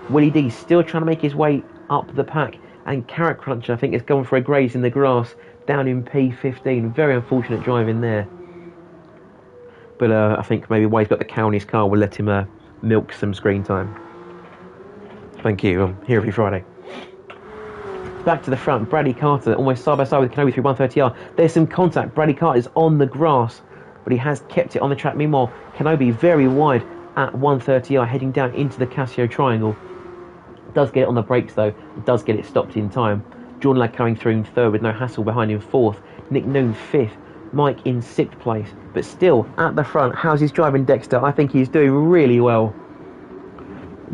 Willie D still trying to make his way up the pack, and Carrot Cruncher I think has gone for a graze in the grass down in P15. Very unfortunate driving there. But I think maybe while he's got the cow in his car, we'll let him milk some screen time. Thank you. I'm here every Friday. Back to the front. Bradley Carter almost side by side with Kenobi through 130R. There's some contact. Bradley Carter is on the grass, but he has kept it on the track. Meanwhile, Kenobi very wide at 130R, heading down into the Casio Triangle. Does get it on the brakes though. Does get it stopped in time. Jordan Ladd coming through in 3rd with No Hassle behind him 4th. Nick Noon 5th. Mike in 6th place, but still at the front. How's his driving, Dexter? I think he's doing really well.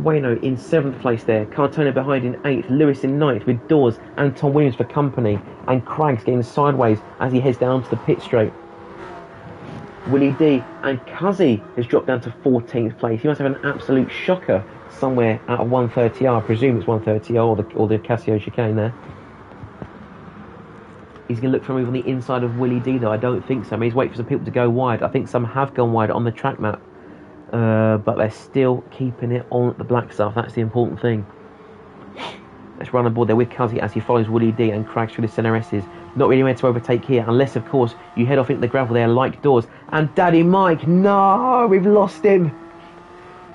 Wayno in 7th place there. Cantona behind in 8th. Lewis in 9th with Dawes and Tom Williams for company. And Craig's getting sideways as he heads down to the pit straight. Willie D and Cuzzy has dropped down to 14th place. He must have an absolute shocker somewhere out of 130R. I presume it's 130R or the Casio chicane there. He's going to look for a move on the inside of Willie D though. I don't think so. I mean, he's waiting for some people to go wide. I think some have gone wide on the track map. But they're still keeping it on the black stuff. That's the important thing. Let's run on board there with Cuzzy as he follows Willie D and cracks through the centre S's. Not really meant to overtake here, unless, of course, you head off into the gravel there like Dawes. And Daddy Mike, no, we've lost him.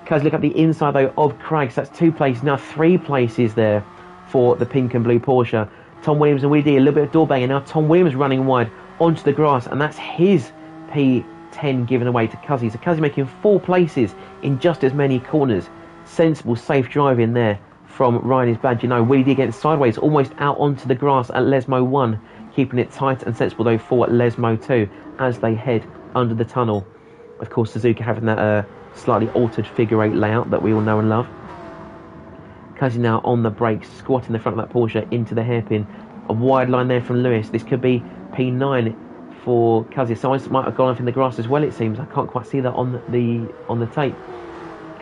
Cuzzy look up the inside, though, of Craig. So that's 2 places, now 3 places there for the pink and blue Porsche. Tom Williams and Willie D, a little bit of door banging. Now Tom Williams running wide onto the grass, and that's his P10 given away to Cuzzy. So Cuzzy making 4 places in just as many corners. Sensible, safe driving there from Ryan is bad. You know, Willie D getting sideways, almost out onto the grass at Lesmo 1. Keeping it tight and sensible, though, for Lesmo 2 as they head under the tunnel. Of course, Suzuka having that slightly altered figure 8 layout that we all know and love. Cuzzy now on the brakes, squatting the front of that Porsche into the hairpin. A wide line there from Lewis. This could be P9 for Cuzzy. Someone might have gone off in the grass as well, it seems. I can't quite see that on the tape.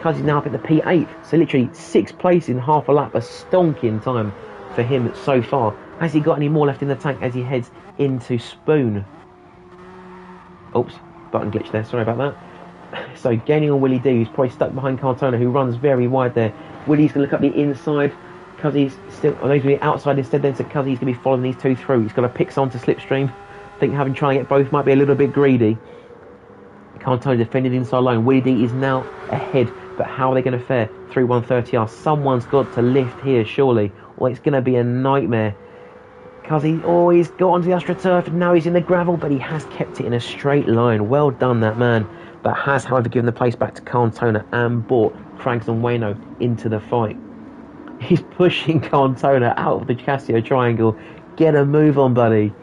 Cuzzy now up at the P8. So literally 6 places in half a lap. A stonking time for him so far. Has he got any more left in the tank as he heads into Spoon? Oops, button glitch there. Sorry about that. So gaining on Willie D, who's probably stuck behind Cantona, who runs very wide there. Willie's going to look up the inside. Cuzzy's still, oh, he's going to be outside instead then, so Cuzzy's going to be following these 2 through. He's got to pick on to slipstream. I think having trying to get both might be a little bit greedy. Cantona defended inside line. Willie D is now ahead, but how are they going to fare through 130R? Someone's got to lift here, surely, or it's going to be a nightmare. Cuzzy, oh, he's got onto the AstroTurf, and now he's in the gravel, but he has kept it in a straight line. Well done, that man. But has, however, given the place back to Cantona and brought Crags and Wayno into the fight. He's pushing Cantona out of the Casio triangle. Get a move on, buddy.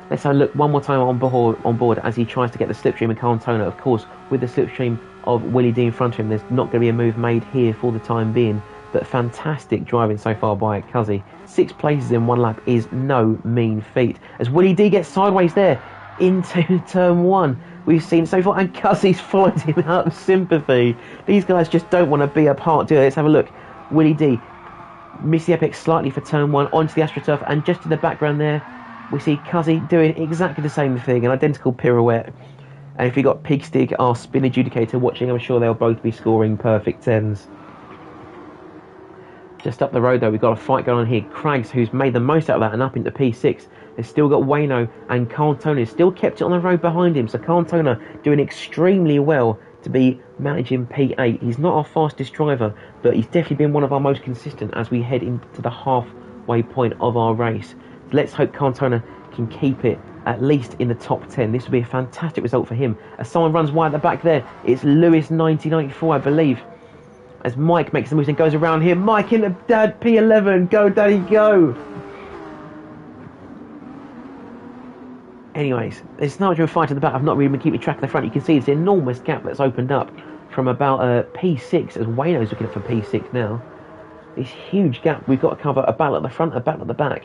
Let's have a look one more time on board as he tries to get the slipstream of Cantona. Of course, with the slipstream of Willie D in front of him, there's not going to be a move made here for the time being. But fantastic driving so far by Cuzzy. 6 places in 1 lap is no mean feat. As Willie D gets sideways there into turn 1. We've seen so far, and Cuzzy's followed him out of sympathy. These guys just don't want to be a part, do they? Let's have a look. Willie D missed the apex slightly for turn 1 onto the AstroTurf, and just in the background there, we see Cuzzy doing exactly the same thing, an identical pirouette. And if you got Pigstig, our spin adjudicator, watching, I'm sure they'll both be scoring perfect 10s. Just up the road, though, we've got a fight going on here. Crags, who's made the most out of that and up into P6. They've still got Wayno, and Cantona still kept it on the road behind him. So Cantona doing extremely well to be managing P8. He's not our fastest driver, but he's definitely been one of our most consistent as we head into the halfway point of our race. So let's hope Cantona can keep it at least in the top 10. This would be a fantastic result for him. As someone runs wide at the back there, it's Lewis 1994, I believe. As Mike makes the move and goes around here. Mike in the dad P11. Go, Daddy, go. Anyways, there's not much of a fight at the back. I've not really been keeping track of the front. You can see this enormous gap that's opened up from about P6, as Wayno's looking for P6 now. This huge gap. We've got to cover a battle at the front, a battle at the back.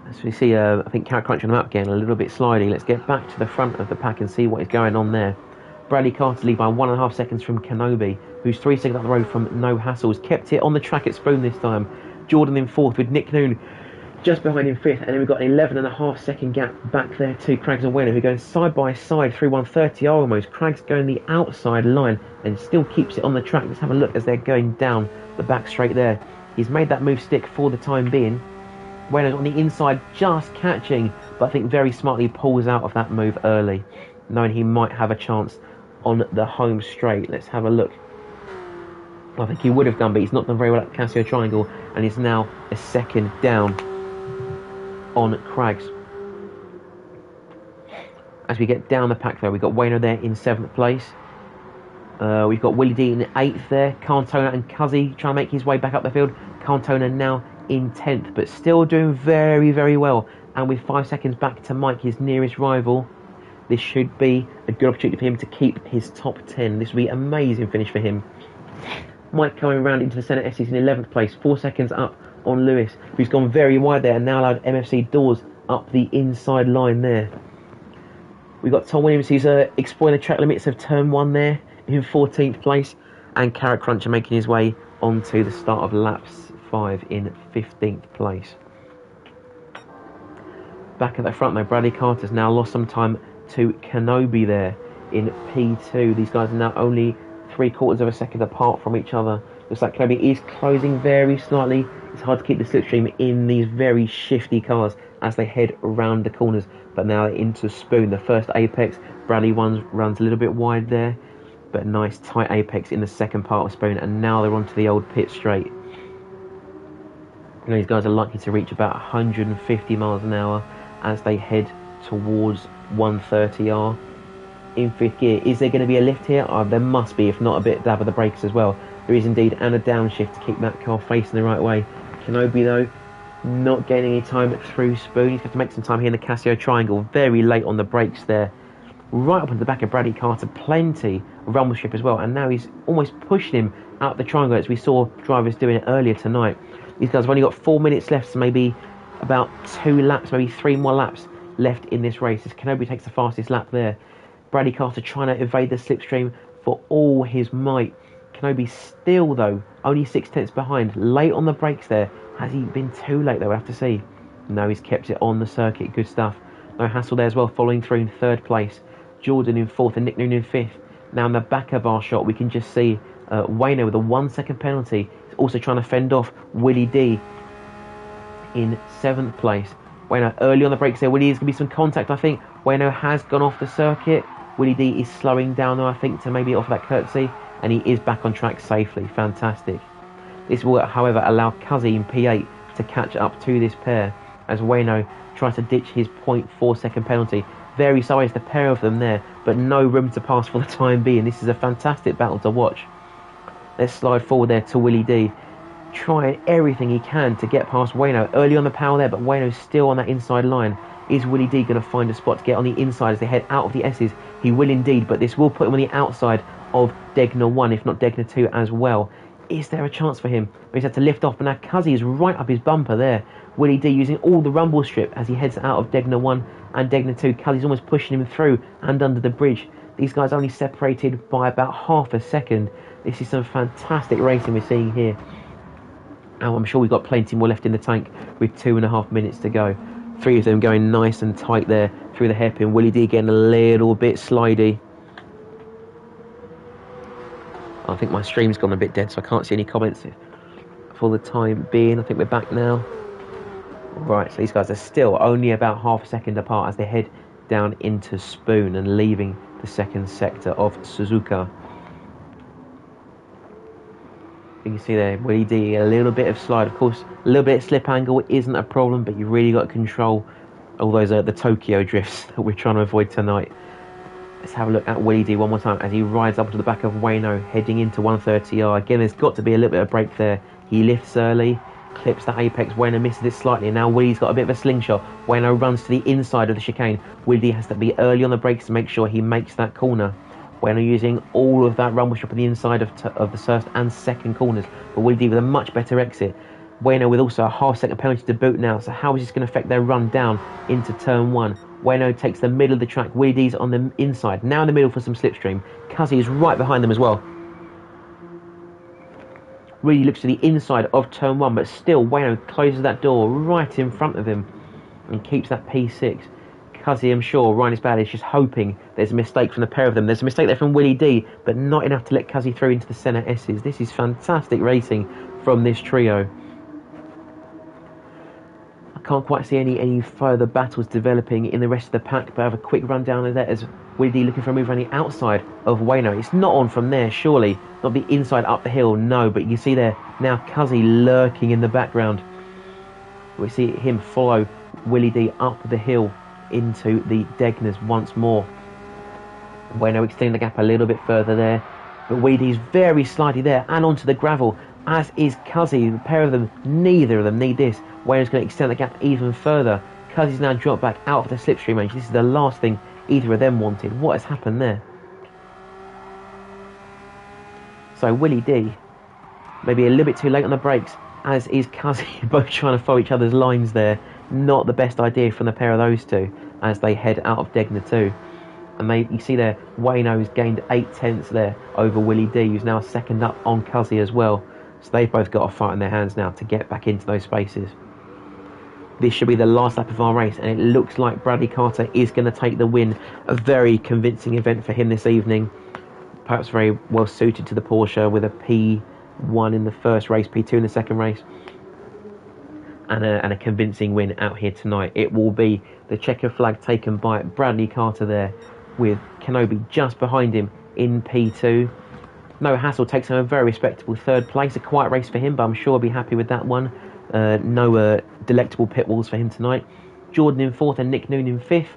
As we see, I think Carrot Crunch on the map again, a little bit sliding. Let's get back to the front of the pack and see what is going on there. Bradley Carter lead by 1.5 seconds from Kenobi, who's 3 seconds up the road from No Hassles. Kept it on the track at Spoon this time. Jordan in 4th with Nick Noon just behind him 5th. And then we've got an 11.5 second gap back there to Crags and Wayno, who are going side by side through 130 almost. Crags going the outside line and still keeps it on the track. Let's have a look as they're going down the back straight there. He's made that move stick for the time being. Wayno's on the inside just catching, but I think very smartly pulls out of that move early, knowing he might have a chance on the home straight. Let's have a look. I think he would have done, but he's not done very well at Casio Triangle, and is now a second down on Crags. As we get down the pack though, we've got Wayno there in 7th place. We've got Willie D in 8th there. Cantona and Cuzzy trying to make his way back up the field. Cantona now in 10th, but still doing very, very well. And with 5 seconds back to Mike, his nearest rival. This should be a good opportunity for him to keep his top 10. This will be an amazing finish for him. Mike coming around into the centre S's in 11th place, 4 seconds up on Lewis, who's gone very wide there and now allowed MFC Dawes up the inside line there. We've got Tom Williams, who's exploring the track limits of turn 1 there in 14th place, and Carrot Cruncher making his way onto the start of laps 5 in 15th place. Back at the front though, Bradley Carter's now lost some time to Kenobi there in P2. These guys are now only 3/4 of a second apart from each other. Looks like Kenobi is closing very slightly. It's hard to keep the slipstream in these very shifty cars as they head around the corners. But now into Spoon, the first apex. Bradley runs a little bit wide there, but nice tight apex in the second part of Spoon, and now they're onto the old pit straight. You know, these guys are likely to reach about 150 miles an hour as they head towards 130R in 5th gear. Is there going to be a lift here? There must be, if not a bit dab of the brakes as well. There is indeed, and a downshift to keep that car facing the right way. Kenobi though, not gaining any time through Spoon. He's got to make some time here in the Casio Triangle. Very late on the brakes there. Right up into the back of Bradley Carter, plenty of rumble strip as well, and now he's almost pushing him out the triangle as we saw drivers doing it earlier tonight. These guys have only got 4 minutes left, so maybe about 2 laps, maybe 3 more laps left in this race as Kenobi takes the fastest lap there. Bradley Carter trying to evade the slipstream for all his might. Kenobi still though only 6/10 behind, late on the brakes there. Has he been too late though? We'll have to see. No, he's kept it on the circuit. Good stuff. No hassle there as well, following through in 3rd place. Jordan in 4th and Nick Noon in 5th. Now in the back of our shot we can just see Wayno with a 1 second penalty. He's also trying to fend off Willie D in 7th place. Wayno early on the brakes there. Willie, there's going to be some contact I think. Wayno has gone off the circuit. Willie D is slowing down though I think to maybe offer that courtesy, and he is back on track safely. Fantastic. This will however allow Cuzzy in P8 to catch up to this pair as Wayno tries to ditch his 0.4 second penalty. Very sorry, it's the pair of them there, but no room to pass for the time being. This is a fantastic battle to watch. Let's slide forward there to Willie D, trying everything he can to get past Wayno. Early on the power there, but Wayno's still on that inside line. Is Willie D going to find a spot to get on the inside as they head out of the S's? He will indeed, but this will put him on the outside of Degner 1, if not Degner 2 as well. Is there a chance for him? He's had to lift off, but now Cuzzy is right up his bumper there. Willie D using all the rumble strip as he heads out of Degner 1 and Degner 2. Cuzzy's almost pushing him through and under the bridge. These guys only separated by about half a second. This is some fantastic racing we're seeing here. Oh, I'm sure we've got plenty more left in the tank with 2.5 minutes to go. 3 of them going nice and tight there through the hairpin. Willie D getting a little bit slidey. I think my stream's gone a bit dead, so I can't see any comments for the time being. I think we're back now. Right, so these guys are still only about half a second apart as they head down into Spoon and leaving the second sector of Suzuka. You can see there, Willie D, a little bit of slide. Of course, a little bit of slip angle isn't a problem, but you've really got to control all those the Tokyo drifts that we're trying to avoid tonight. Let's have a look at Willie D one more time as he rides up to the back of Wayno, heading into 130R. Again, there's got to be a little bit of break there. He lifts early, clips that apex. Wayno misses it slightly, and now Willie's got a bit of a slingshot. Wayno runs to the inside of the chicane. Willie D has to be early on the brakes to make sure he makes that corner. Wayno using all of that rumble strip on the inside of the first and second corners, but Willie D with a much better exit. Wayno with also a half-second penalty to boot now, so how is this going to affect their run down into turn 1? Wayno takes the middle of the track. Willie D's on the inside, now in the middle for some slipstream. Cuzzy is right behind them as well. Really looks to the inside of turn 1, but still Wayno closes that door right in front of him and keeps that P6. Cuzzy, I'm sure, Ryan is bad, is just hoping there's a mistake from the pair of them. There's a mistake there from Willie D, but not enough to let Cuzzy through into the centre S's. This is fantastic racing from this trio. I can't quite see any further battles developing in the rest of the pack, but I have a quick rundown of that as Willie D looking for a move around the outside of Wayno. It's not on from there, surely. Not the inside up the hill, no, but you can see there now Cuzzy lurking in the background. We see him follow Willie D up the hill into the Degners once more. Wayno extending the gap a little bit further there, but Willie D's very slidey there and onto the gravel, as is Cuzzy. The pair of them, neither of them need this. Wayno's going to extend the gap even further. Cuzzy's now dropped back out of the slipstream range. This is the last thing either of them wanted. What has happened there? So Willie D, maybe a little bit too late on the brakes, as is Cuzzy, both trying to follow each other's lines there. Not the best idea from the pair of those two as they head out of Degner 2. And you see there, Wayno's gained 8/10 there over Willie D, who's now second up on Cuzzy as well. So they've both got a fight in their hands now to get back into those spaces. This should be the last lap of our race, and it looks like Bradley Carter is going to take the win. A very convincing event for him this evening. Perhaps very well suited to the Porsche, with a P1 in the first race, P2 in the second race. And a convincing win out here tonight. It will be the checker flag taken by Bradley Carter there, with Kenobi just behind him in P2. Noah Hassel takes home a very respectable third place. A quiet race for him, but I'm sure he'll be happy with that one. No delectable pit walls for him tonight. Jordan in fourth and Nick Noon in fifth.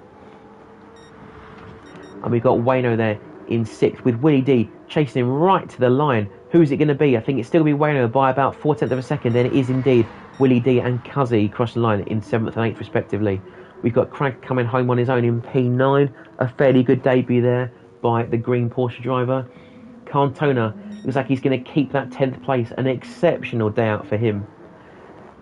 And we've got Wayno there in sixth, with Willie D chasing him right to the line. Who's it going to be? I think it's still going to be Wayno by about 0.4 of a second. Then it is indeed Willie D and Cuzzy crossing the line in 7th and 8th respectively. We've got Craig coming home on his own in P9. A fairly good debut there by the green Porsche driver. Cantona looks like he's going to keep that 10th place. An exceptional day out for him.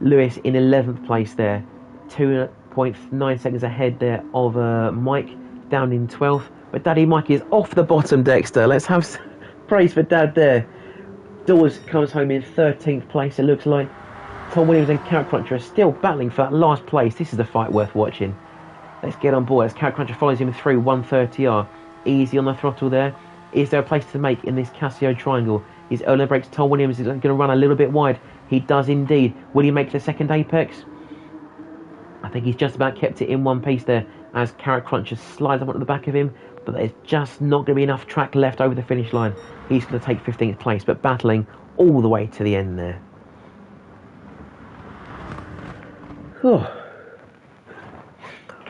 Lewis in 11th place there. 2.9 seconds ahead there of Mike, down in 12th. But Daddy Mike is off the bottom, Dexter. Let's have praise for Dad there. Dawes comes home in 13th place, it looks like. Tom Williams and Carrot Cruncher are still battling for that last place. This is a fight worth watching. Let's get on board as Carrot Cruncher follows him through 130R. Easy on the throttle there. Is there a place to make in this Casio triangle? Is early brakes Tom Williams is going to run a little bit wide? He does indeed. Will he make the second apex? I think he's just about kept it in one piece there as Carrot Cruncher slides up onto the back of him. But there's just not going to be enough track left over the finish line. He's going to take 15th place, but battling all the way to the end there. Whew.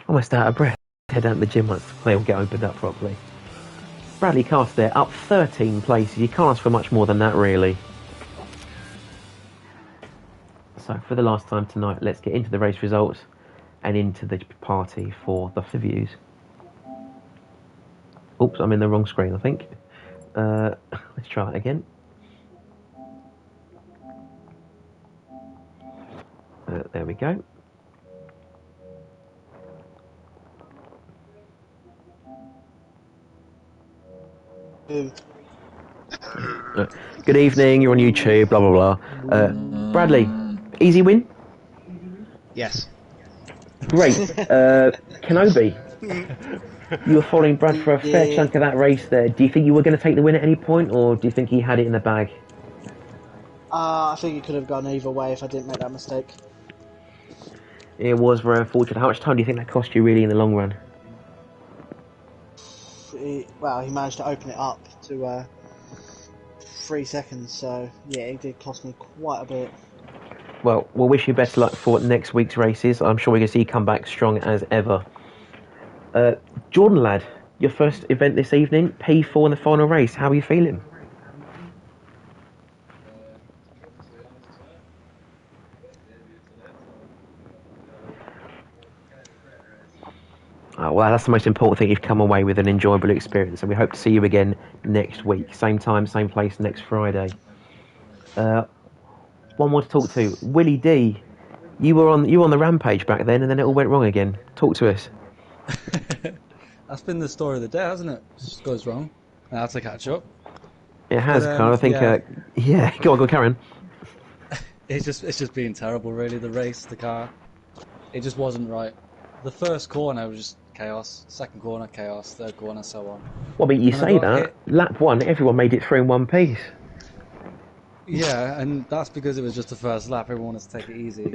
Almost out of breath. Head down to the gym once they all get opened up properly. Bradley Carter there, up 13 places. You can't ask for much more than that, really. So, for the last time tonight, let's get into the race results and into the party for the views. Oops, I'm in the wrong screen, I think. Let's try it again. There we go. Good evening, you're on YouTube, blah blah blah. Bradley, easy win? Yes. Great. Kenobi, you were following Brad for a fair chunk of that race there. Do you think you were going to take the win at any point, or do you think he had it in the bag? I think it could have gone either way if I didn't make that mistake. It was very unfortunate. How much time do you think that cost you really in the long run? He managed to open it up to 3 seconds, so yeah, it did cost me quite a bit. Well, we'll wish you best luck for next week's races. I'm sure we're going to see you come back strong as ever. Jordan lad, your first event this evening, P4 in the final race. How are you feeling? Well, that's the most important thing. You've come away with an enjoyable experience, and we hope to see you again next week. Same time, same place, next Friday. One more to talk to. Willie D, you were on the rampage back then, and then it all went wrong again. Talk to us. That's been the story of the day, hasn't it? Just goes wrong. I have to catch up. It has, Carl. I think. Yeah. Go on, Karen. It's just being terrible, really. The race, the car, it just wasn't right. The first corner was just chaos. Second corner, chaos. Third corner, so on. Well, I mean, you say that. Lap one, everyone made it through in one piece. Yeah, and that's because it was just the first lap. Everyone wanted to take it easy.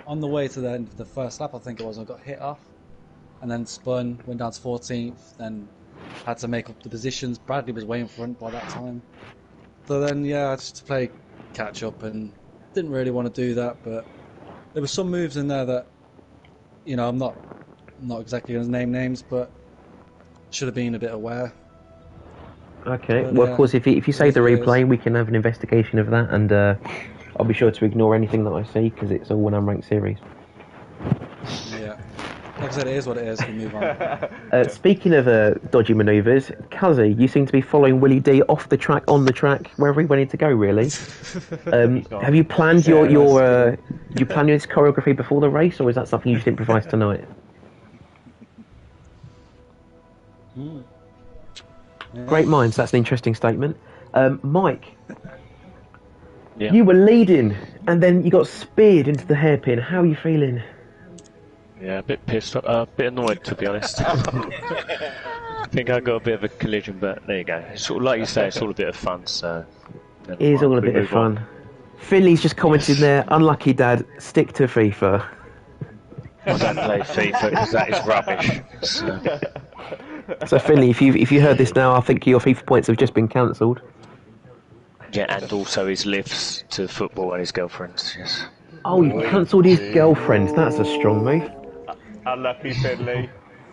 On the way to the end of the first lap, I think it was, I got hit off, and then spun, went down to 14th, then had to make up the positions. Bradley was way in front by that time. So then, yeah, just to play catch up, and didn't really want to do that, but there were some moves in there that, you know, I'm not exactly going to name names, but should have been a bit aware. Okay, but, well, of course, if you save the replay, we can have an investigation of that, and I'll be sure to ignore anything that I see, because it's all an unranked series. Yeah. Like I said, it is what it is. We move on. Speaking of dodgy manoeuvres, Cuzzy, you seem to be following Willie D off the track, on the track, wherever he wanted to go. Really, have you planned your do you plan your choreography before the race, or is that something you just improvise tonight? Great minds. That's an interesting statement. Mike, Yeah. you were leading, and then you got speared into the hairpin. How are you feeling? Yeah, a bit pissed, a bit annoyed to be honest. I think I got a bit of a collision, but there you go. It's sort of, like you say, it's all a bit of fun. So It is all a bit of fun. Finley's just commented there. Unlucky dad, stick to FIFA. I don't play FIFA because that is rubbish. So Finley, if you heard this now, I think your FIFA points have just been cancelled. Yeah, and also his lifts to football and his girlfriends. Yes. Oh, he cancelled his girlfriend. That's a strong move. Unlucky Finley.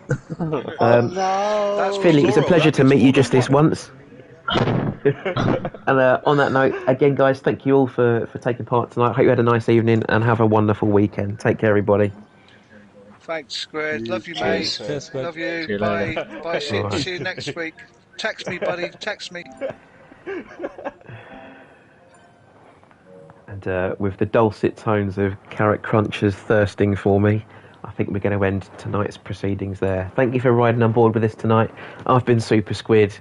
That's Finley, it's a plural, pleasure that to is meet you more just than this one. once. And on that note, again, guys, thank you all for taking part tonight. Hope you had a nice evening and have a wonderful weekend. Take care, everybody. Thanks, Squid. Love you, Cheers. mate. Cheers, Squid. Love you. See you Bye. later. Bye. See Alright. you next week. Text me, buddy. Text me. And with the dulcet tones of Carrot Crunchers thirsting for me, I think we're going to end tonight's proceedings there. Thank you for riding on board with us tonight. I've been SuperSquid,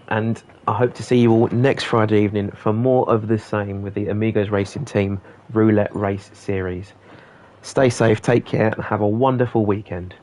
and I hope to see you all next Friday evening for more of the same with the Amigos Racing Team Roulette Race Series. Stay safe, take care, and have a wonderful weekend.